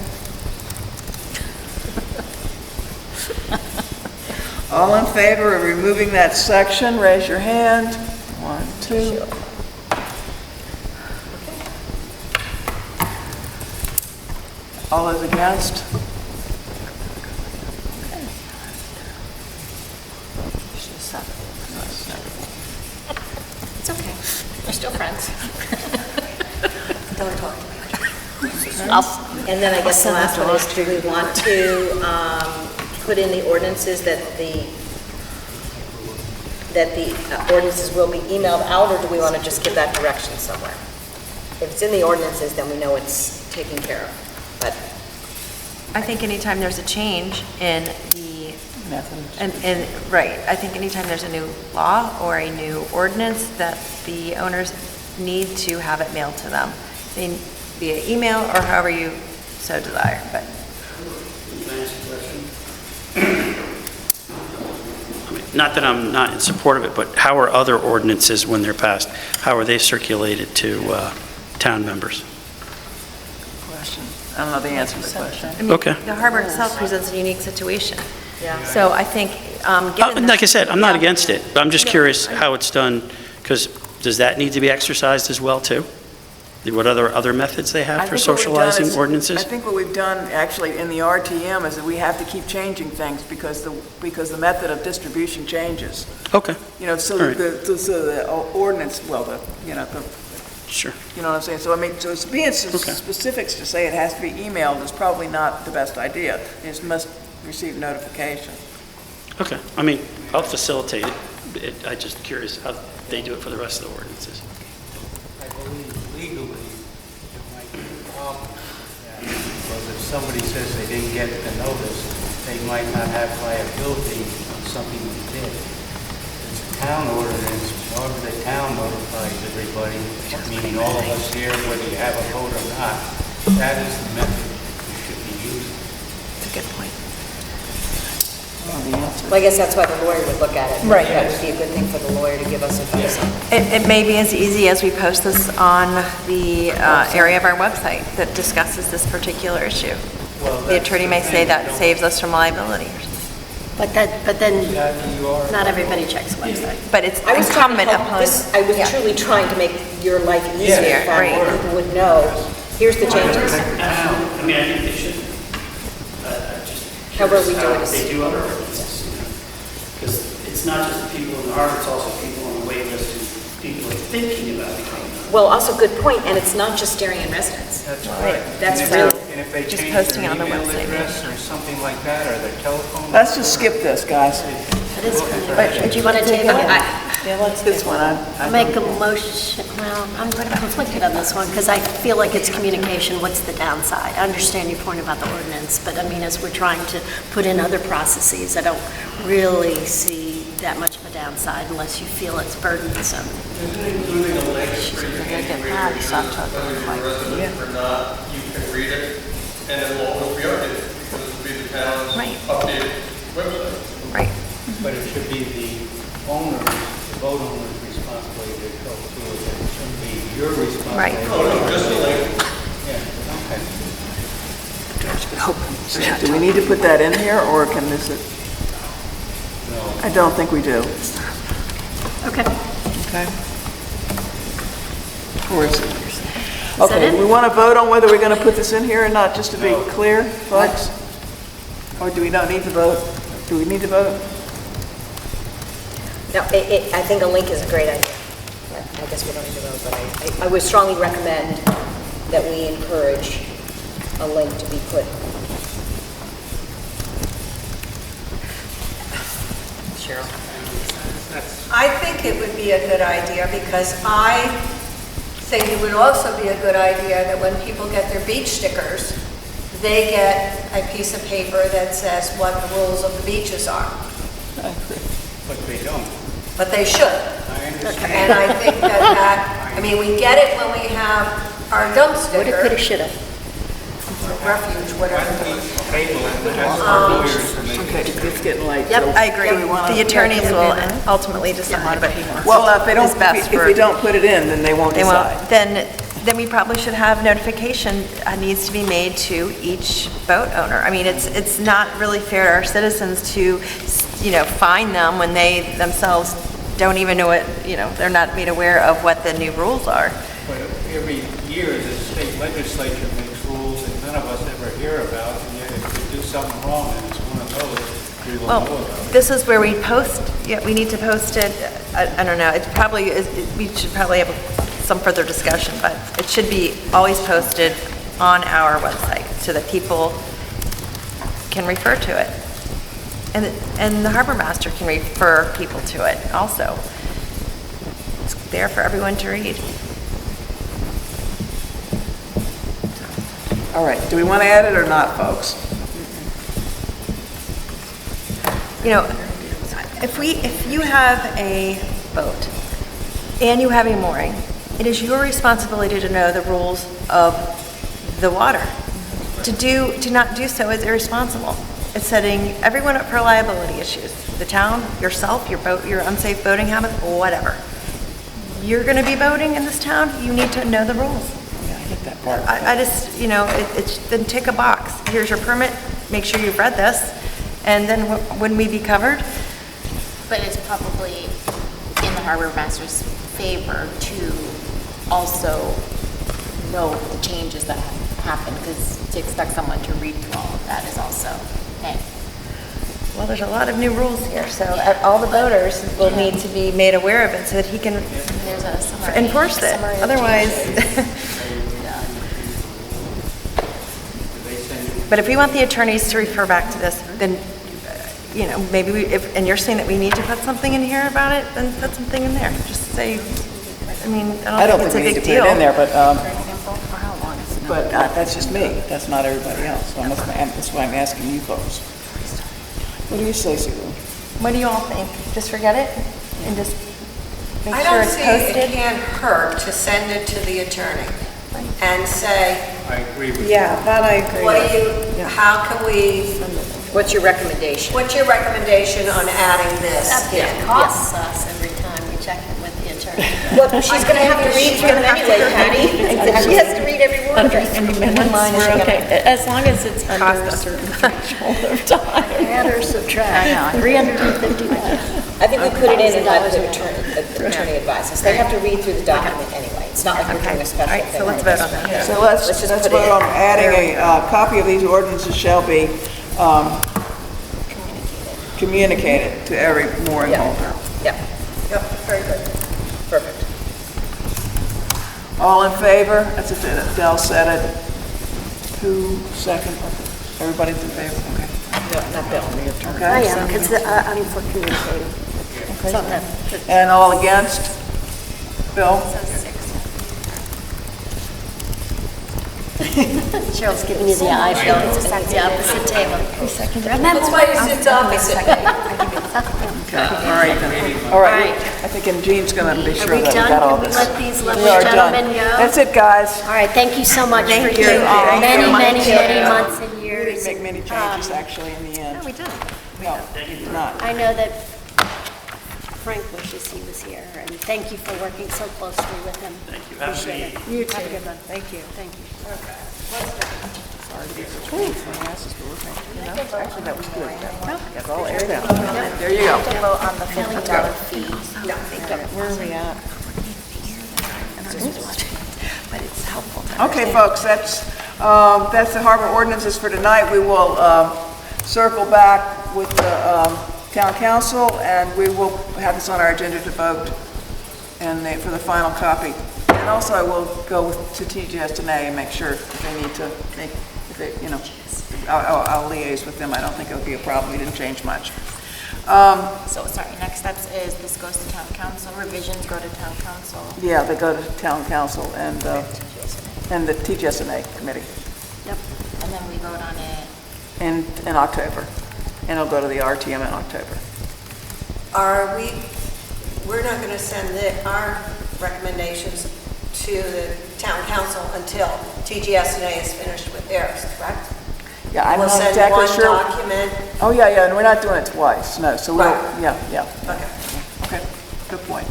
All in favor of removing that section, raise your hand. 1, 2. All those against? it's okay. We're still friends. Don't talk to me. And then I guess the last one is, do we want to put in the ordinances that the ordinances will be emailed out, or do we want to just give that direction somewhere? If it's in the ordinances, then we know it's taken care of, but I think anytime there's a change in the, right, I think anytime there's a new law or a new ordinance, that the owners need to have it mailed to them via email or however you so desire, but. Not that I'm not in support of it, but how are other ordinances, when they're passed, how are they circulated to town members? Question. I don't know the answer to the question. I mean, Okay. The harbor itself presents a unique situation. yeah. So I think, given Like I said, I'm not Yeah. against it, but I'm just curious how it's done, because does that need to be exercised as well, too? What other methods they I have for think what we've done socializing is- ordinances? I think what we've done actually in the RTM is that we have to keep changing things because the method of distribution changes. Okay, You know, so All right. the ordinance, well, sure. you know what I'm saying? So I mean, so it's being specifics to say it has to be emailed is probably not the best idea. It must receive notification. Okay, I mean, I'll facilitate it. I'm just curious how they do it for the rest of the ordinances. I believe legally, it might be a problem, because if somebody says they didn't get the notice, they might not have liability on something they did. It's a town ordinance, however the town notifies everybody, meaning all of us here, whether you have a vote or not, that is the method you should be using. That's a good point. Well, I guess that's why the lawyer would look at it. Right. That would be a good thing for the lawyer to give us advice on. It may be as easy as we post this on the area of our website that discusses this particular issue. Well, The that's attorney may the say thing, that don't- saves us from liability or something. But then, That you are. not everybody checks the website. But it's I was trying to incumbent help upon. this, I was Yeah. truly trying to make your life easier, Yeah, that right. people would know, here's the changes. I mean, I think they should. Just However we curious do it how is- they do other ordinances, because it's not just the people in the harbor, it's also people on the wait list who people are thinking about becoming. Well, also good point, and it's not just Darien residents. That's right. That's And if- really- And if they Just change posting their on the email website. address or something like that, or their telephone. Let's just skip this, guys. It is funny. Do you want to take it? Yeah, let's this one. I'll make a motion, well, I'm conflicted on this one, because I feel like it's communication, what's the downside? I understand your point about the ordinance, but I mean, as we're trying to put in other processes, I don't really see that much of a downside unless you feel it's burdensome. Including a link for you to read your email, whether you're a resident or not, you can read it, and it will always be updated, because it will be the town's Right. updated website. Right. But it should be the owner's, the boat owner's responsibility to go through it. It shouldn't be your responsibility. Right. Oh, no, just the link. Yeah, okay. Do we need to put that in here, or can this? I don't think we do. Okay. Okay. Or is it? that Okay, it? we want to vote on whether we're going to put this in here or not, just to be clear, folks? Or do we not need to vote? Do we need to vote? No, I think a link is a great idea. I guess we don't need to vote, but I would strongly recommend that we encourage a link to be put. Cheryl? I think it would be a good idea because I think it would also be a good idea that when people get their beach stickers, they get a piece of paper that says what the rules of the beaches are. But they don't. But they should. I understand. And I think that, I mean, we get it when we have our dump Woulda, coulda, sticker, shoulda. refuge, whatever. Table it, and ask for lawyers to make Okay, it's getting late. Yep, so I do we agree. wanna- The attorneys will ultimately decide, but Well, if they don't, is best if for- we don't put it in, then they won't they decide. won't, then we probably should have notification needs to be made to each boat owner. I mean, it's not really fair to our citizens to, fine them when they themselves don't even know what, they're not made aware of what the new rules are. But every year, the state legislature makes rules that none of us ever hear about, and yet if we do something wrong, and it's one of those, we will know Well, about it. this is where we post, we need to post it, I don't know, it probably is, we should probably have some further discussion, but it should be always posted on our website so that people can refer to it. And the harbor master can refer people to it also. It's there for everyone to read. All right, do we want to add it or not, folks? If you have a boat and you have a mooring, it is your responsibility to know the rules of the water. To not do so is irresponsible. It's setting everyone up for liability issues. The town, yourself, your boat, your unsafe boating habits, whatever. You're going to be boating in this town, you need to know the rules. Yeah, I get that part. I just, then tick a box. Here's your permit, make sure you've read this, and then wouldn't we be covered? But it's probably in the harbor master's favor to also know the changes that happen, because to expect someone to read through all of that is also, Well, there's a lot of new rules here, so all the boaters will need to be made aware of it so that he can there's a summary. enforce it. summary of Otherwise, changes. but if we want the attorneys to refer back to this, then, maybe and you're saying that we need to put something in here about it, then put something in there. Just say, I don't think we need to put it in there, but, For how long is it? that's just me. That's not everybody else. So that's why I'm asking you folks. What do you say, Sue? What do you all think? Just forget it and just make I sure don't it's see it posted? can't hurt to send it to the attorney and say, I agree with you. Yeah, that I agree what do you, how can we, What's your recommendation? what's your recommendation on adding this? That in? costs us every time we check it with the Well, she's going to have to read through them anyway, Patty. She has to read every word. We're okay, as long as it's under a certain threshold of time. Add or subtract. $350. I think we put it in and let the attorney advise us. They have to read through the document anyway. It's not like we're doing a special All right, thing. so let's vote on that. So let's Let's just put vote it on in. adding a copy of these ordinances shall be communicated to every mooring Yeah. holder. Yep, very good. Perfect. All in favor? That's it, Dell said it. Who second? Everybody's in favor, okay. No, not Bill. Okay. I am, because I'm for communicating. So that- And all against? Bill? Cheryl's giving you the eye, Bill. It's the opposite table. Remember? That's why you sit opposite. All right. I think Jean's going to be sure we that we done? got all Can we this. let these lovely We are done. gentlemen go? That's it, guys. All right, thank you so much for your Thank many, you. many, many months and We years. didn't make many changes, actually, in the end. No, we didn't. No, we did not. I know that Frank wishes he was here, and thank you for working so closely with him. Thank you. Have a good Appreciate evening. it. Have a good one. Thank you. Thank you. Actually, that was good. That's all aired out. There you go. Vote on the $50 fee. Where are we at? But it's helpful to Okay, folks, that's the harbor ordinances for tonight. We will circle back with the town council, and we will have this on our agenda to vote and for the final copy. And also, I will go to TGS today and make sure if they need to make, if they, you know, I'll liaise with them. I don't think it'll be a problem. We didn't change much. So, sorry, next steps is this goes to town council, revisions go to town council. Yeah, they go to town council and the TGSNA committee And then we vote on it. in October. And it'll go to the RTM in October. We're not going to send our recommendations to the town council until TGS&A is finished with theirs, correct? Yeah, I'm We'll not send exactly one sure. document. Oh, yeah, and we're not doing it twice, no, so we'll, Right. yeah. Okay. Okay, good point.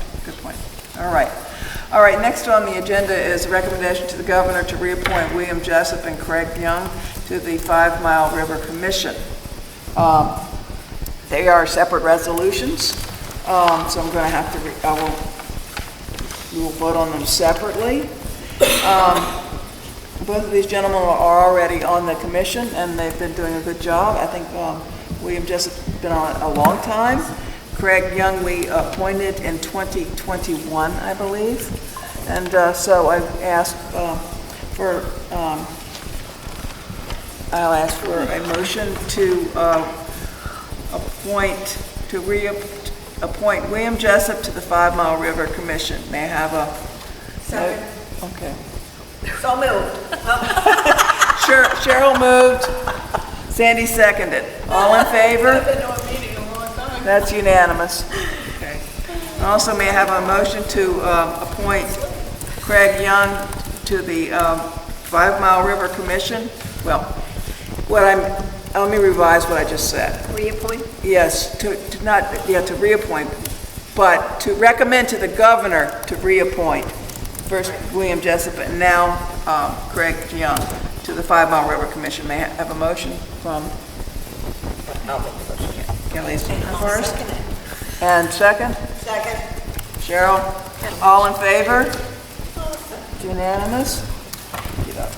All right, next on the agenda is a recommendation to the governor to reappoint William Jessup and Craig Young to the 5 Mile River Commission. They are separate resolutions, so I'm going to have to, we will vote on them separately. Both of these gentlemen are already on the commission, and they've been doing a good job. I think William Jessup's been on a long time. Craig Young, we appointed in 2021, I believe. And so I've asked I'll ask for a motion to appoint William Jessup to the 5 Mile River Commission. May I have a... Second. Okay. So moved. Cheryl moved, Sandy seconded. All in favor? That's unanimous. Okay. Also, may I have a motion to appoint Craig Young to the 5 Mile River Commission? Well, let me revise what I just said. Reappoint? Yes, to reappoint, but to recommend to the governor to reappoint first William Jessup and now Craig Young to the 5 Mile River Commission. May I have a motion from I'll make the motion. Kelly first? And second? Second. Cheryl? All in favor? It's unanimous? Get up.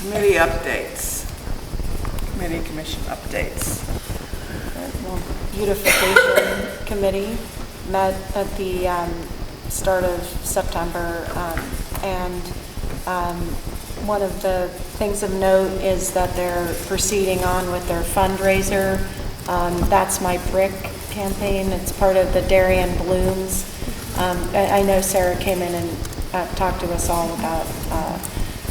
Committee updates. Committee commission updates. Beautification Committee met at the start of September, and one of the things of note is that they're proceeding on with their fundraiser. That's My Brick campaign. It's part of the Darien Blooms. I know Sarah came in and talked to us all about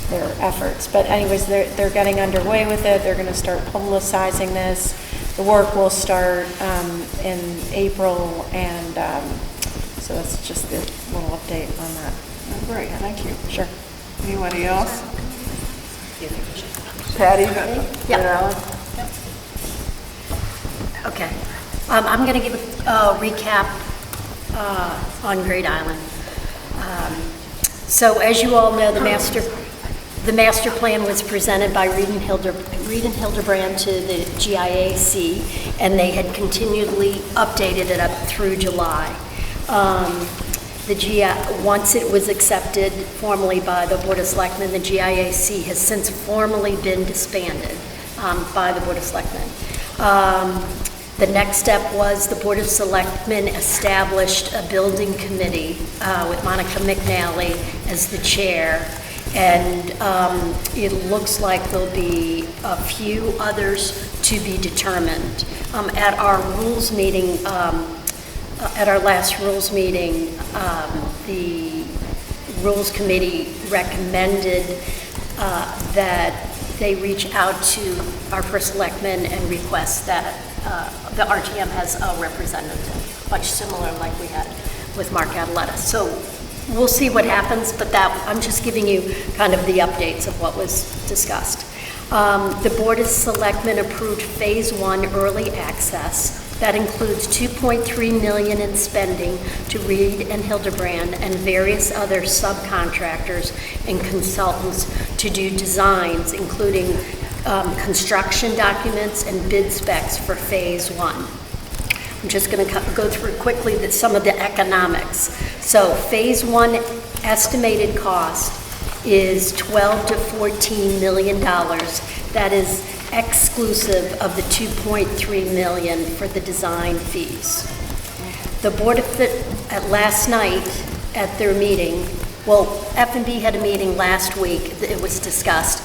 their efforts. But anyways, they're getting underway with it. They're going to start publicizing this. The work will start in April, and so that's just a little update on that. Oh, great, thank you. Sure. Anybody else? Patty? Yeah. I'm going to give a recap on Great Island. So as you all know, the master plan was presented by Reed and Hildebrand to the GIAC, and they had continually updated it up through July. Once it was accepted formally by the Board of Selectmen, the GIAC has since formally been disbanded by the Board of Selectmen. The next step was the Board of Selectmen established a building committee with Monica McNally as the chair, and it looks like there'll be a few others to be determined. At our rules meeting, at our last rules meeting, the Rules Committee recommended that they reach out to our first selectman and request that the RTM has a representative, much similar like we had with Mark Adeletta. So we'll see what happens, but I'm just giving you kind of the updates of what was discussed. The Board of Selectmen approved Phase 1 early access. That includes $2.3 million in spending to Reed and Hildebrand and various other subcontractors and consultants to do designs, including construction documents and bid specs for Phase 1. I'm just going to go through quickly some of the economics. So Phase 1 estimated cost is $12 to $14 million. That is exclusive of the $2.3 million for the design fees. The Board of last night at their meeting, well, F&B had a meeting last week, it was discussed.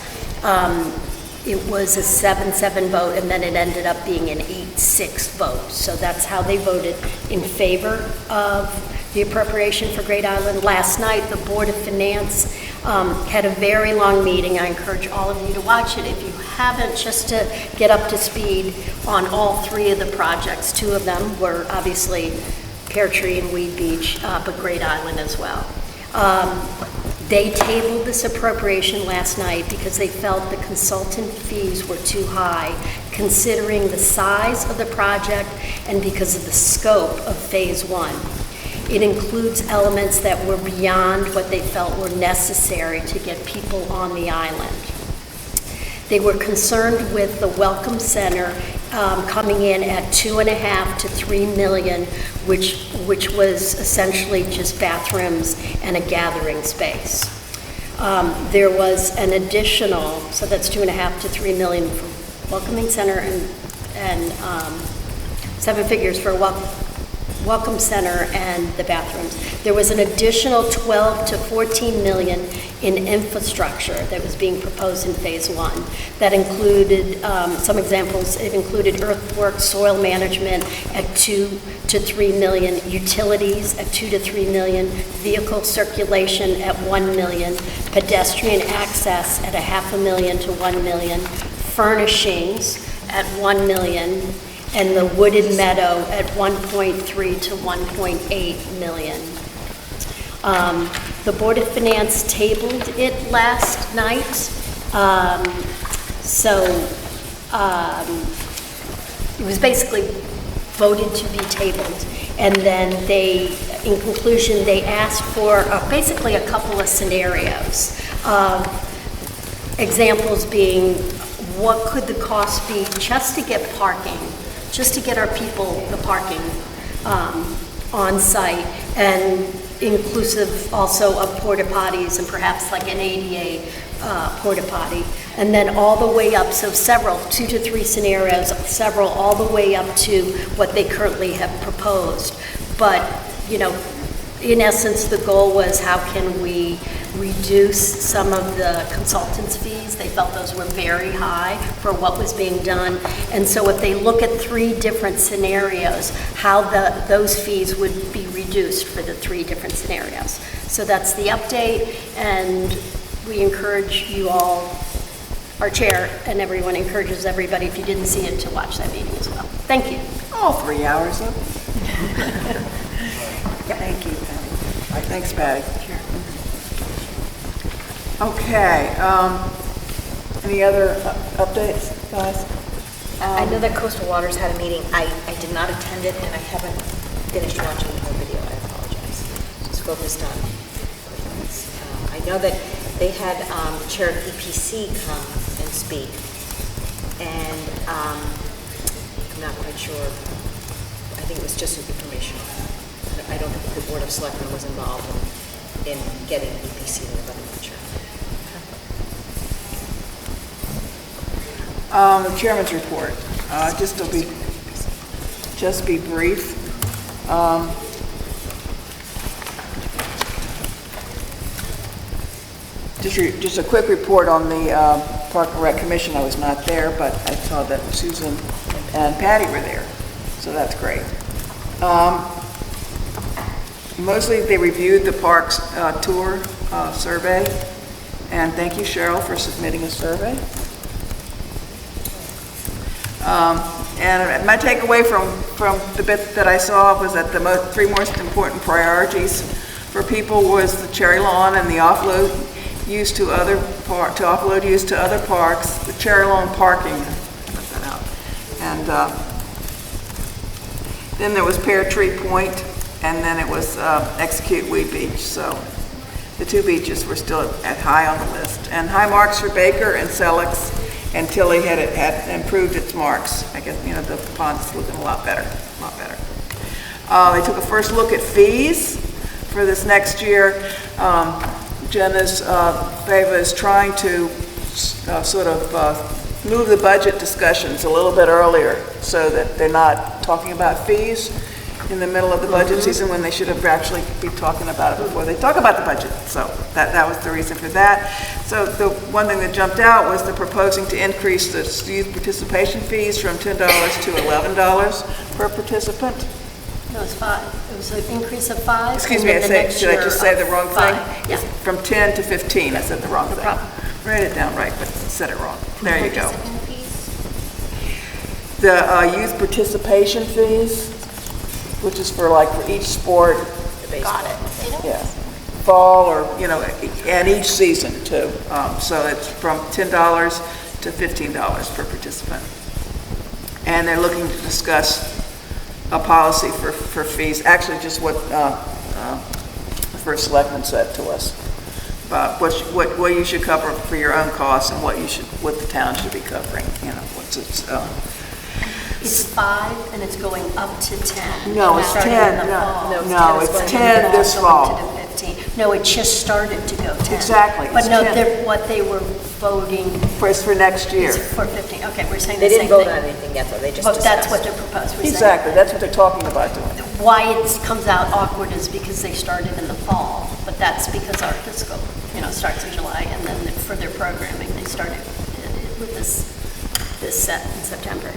It was a 7-7 vote, and then it ended up being an 8-6 vote. So that's how they voted in favor of the appropriation for Great Island. Last night, the Board of Finance had a very long meeting. I encourage all of you to watch it if you haven't, just to get up to speed on all three of the projects. Two of them were obviously Pear Tree and Weed Beach, but Great Island as well. They tabled this appropriation last night because they felt the consultant fees were too high, considering the size of the project and because of the scope of Phase 1. It includes elements that were beyond what they felt were necessary to get people on the island. They were concerned with the Welcome Center coming in at $2.5 to $3 million, which was essentially just bathrooms and a gathering space. There was an additional, so that's $2.5 to $3 million for Welcoming Center and 7 figures for Welcome Center and the bathrooms. There was an additional $12 to $14 million in infrastructure that was being proposed in Phase 1. That included some examples. It included earthwork, soil management at $2 to $3 million, utilities at $2 to $3 million, vehicle circulation at $1 million, pedestrian access at $500,000 to $1 million, furnishings at $1 million, and the wooded meadow at 1.3 to 1.8 million. The Board of Finance tabled it last night, it was basically voted to be tabled. And then in conclusion, they asked for basically a couple of scenarios. Examples being, what could the cost be just to get parking, just to get our people the parking on site, and inclusive also of porta potties and perhaps like an ADA porta potty. And then all the way up, so several, 2 to 3 scenarios, several all the way up to what they currently have proposed. But, you know, in essence, the goal was how can we reduce some of the consultants' fees. They felt those were very high for what was being done. And so if they look at 3 different scenarios, how those fees would be reduced for the 3 different scenarios. So that's the update, and we encourage you all, our chair and everyone encourages everybody, if you didn't see it, to watch that meeting as well. Thank you. All 3 hours of Thank you, Patty. Thanks, Patty. Okay, any other updates, guys? I know that Coastal Waters had a meeting. I did not attend it, and I haven't finished watching the whole video. I apologize. Just focused on wetlands. I know that they had the chair of EPC come and speak, and I'm not quite sure. I think it was just informational. I don't think the Board of Selectmen was involved in getting EPC there, but I'm not sure. The chairman's report, just be brief. Just a quick report on the Park and Rec Commission. I was not there, but I saw that Susan and Patty were there, so that's great. Mostly they reviewed the parks tour survey, and thank you, Cheryl, for submitting a survey. And my takeaway from the bit that I saw was that the three most important priorities for people was the cherry lawn and the offload use to offload use to other parks, the cherry lawn parking. I put that out. And then there was Pear Tree Point, and then it was Execute Weed Beach. So the two beaches were still at high on the list. And high marks for Baker and Selleck's, and Tilly had improved its marks. I guess, the pond's looking a lot better. They took a first look at fees for this next year. Jenna's Fava is trying to sort of move the budget discussions a little bit earlier so that they're not talking about fees in the middle of the budget season when they should have actually be talking about it before they talk about the budget. So that was the reason for that. So the one thing that jumped out was the proposing to increase the youth participation fees from $10 to $11 per participant. No, it's 5. It was an increase of 5. Excuse me, did I just say the wrong thing? Yeah. From 10 to 15, I said the wrong thing. problem. Write it down right, but said it wrong. There you go. Participant fees? The youth participation fees, which is for each sport. Got it. They don't- Yeah, fall or, and each season too. So it's from $10 to $15 per participant. And they're looking to discuss a policy for fees, actually just what the first selectman said to us about what you should cover for your own costs and what the town should be covering, what's its, It's 5 and it's going up to 10. No, it's Starting 10. in the fall. No, it's 10 this fall. Going to 15. No, it just started to go 10. Exactly, But it's no, 10. what they were voting For next year. is for 15. Okay, we're saying They the same didn't thing. vote on anything yet, though. They just But that's discussed. what they're proposing. We're saying Exactly, that's what they're talking about doing. why it comes out awkward is because they started in the fall, but that's because our fiscal, starts in July, and then for their programming, they started with this set in September.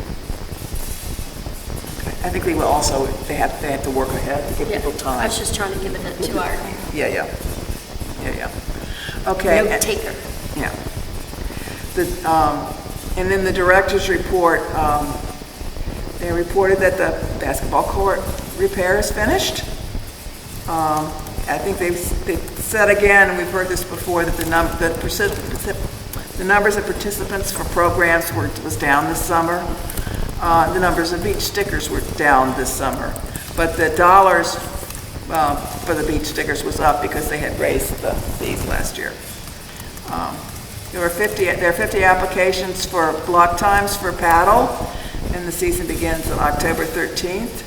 I think they will also, they have to work ahead to give people I time. was just trying to give it to our Yeah. Okay. note taker. Yeah. And in the director's report, they reported that the basketball court repair is finished. I think they've said again, and we've heard this before, that the numbers of participants for programs was down this summer. The numbers of beach stickers were down this summer, but the dollars for the beach stickers was up because they had raised the fees last year. There are 50 applications for block times for paddle, and the season begins on October 13th.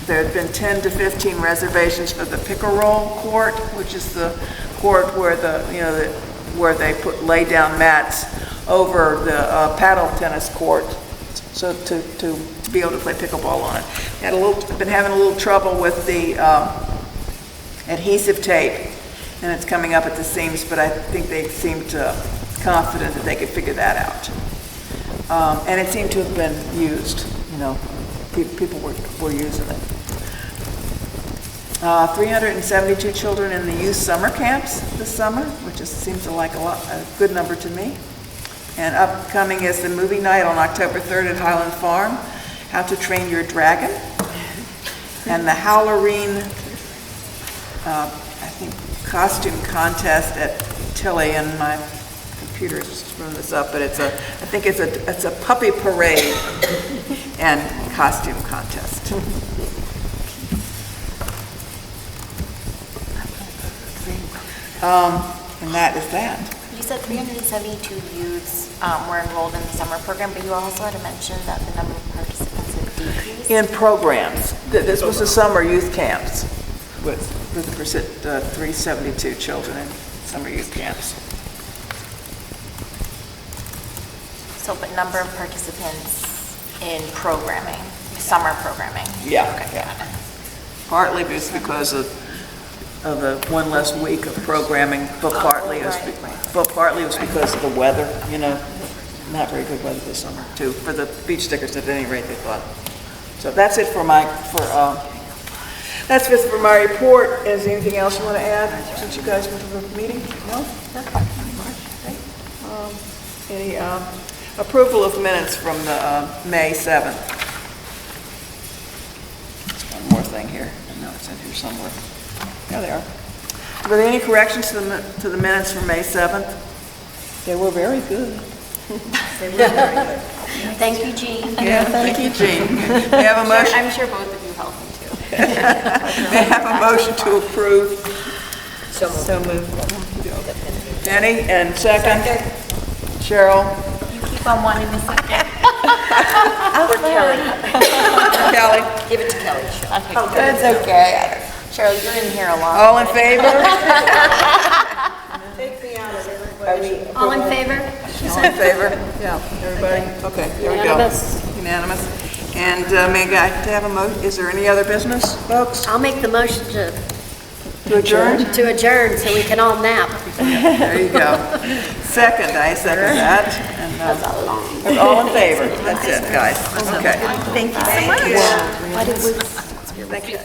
There have been 10 to 15 reservations for the pickleball court, which is the court where where they lay down mats over the paddle tennis court, so to be able to play pickleball on it. Been having a little trouble with the adhesive tape, and it's coming up at the seams, but I think they seemed confident that they could figure that out. And it seemed to have been used, people were using it. 372 children in the youth summer camps this summer, which seems like a good number to me. And upcoming is the movie night on October 3rd at Highland Farm, How to Train Your Dragon, and the Halloween, I think, costume contest at Tilly. And my computer is screwing this up, but I think it's a puppy parade and costume contest. And that is that. You said 372 youths were enrolled in the summer program, but you also had mentioned that the number of participants had decreased. In programs. This was the summer youth camps with 372 children in summer youth camps. So, but number of participants in programming, summer programming? Yeah, yeah. Partly just because of the one less week of programming, but partly it was because of the weather, you know. Not very good weather this summer, too, for the beach stickers at any rate, they thought. So that's it for my report. Is there anything else you want to add since you guys went to the meeting? No? Any approval of minutes from the May 7th? There's one more thing here. I know it's in here somewhere. Yeah, they are. Were there any corrections to the minutes from May 7th? They were very good. They were very good. Thank you, Jean. Yeah, thank you, Jean. May I have a motion? I'm sure both of you helped me too. May I have a motion to approve? So moved. Jenny, and second? Cheryl? You keep on wanting a second. Or Kelly. Kelly? Give it to Kelly. It's okay. Cheryl, you're in here a lot. All in favor? Take me out of it. All in favor? All in favor? Yeah, everybody? Okay, there we go. Unanimous. Unanimous. And may I have a motion? Is there any other business, folks? I'll make the motion to To adjourn? so we can all nap. There you go. Second, I second that. And, all in favor? That's it, guys. Okay. Thank you so much. Thank you.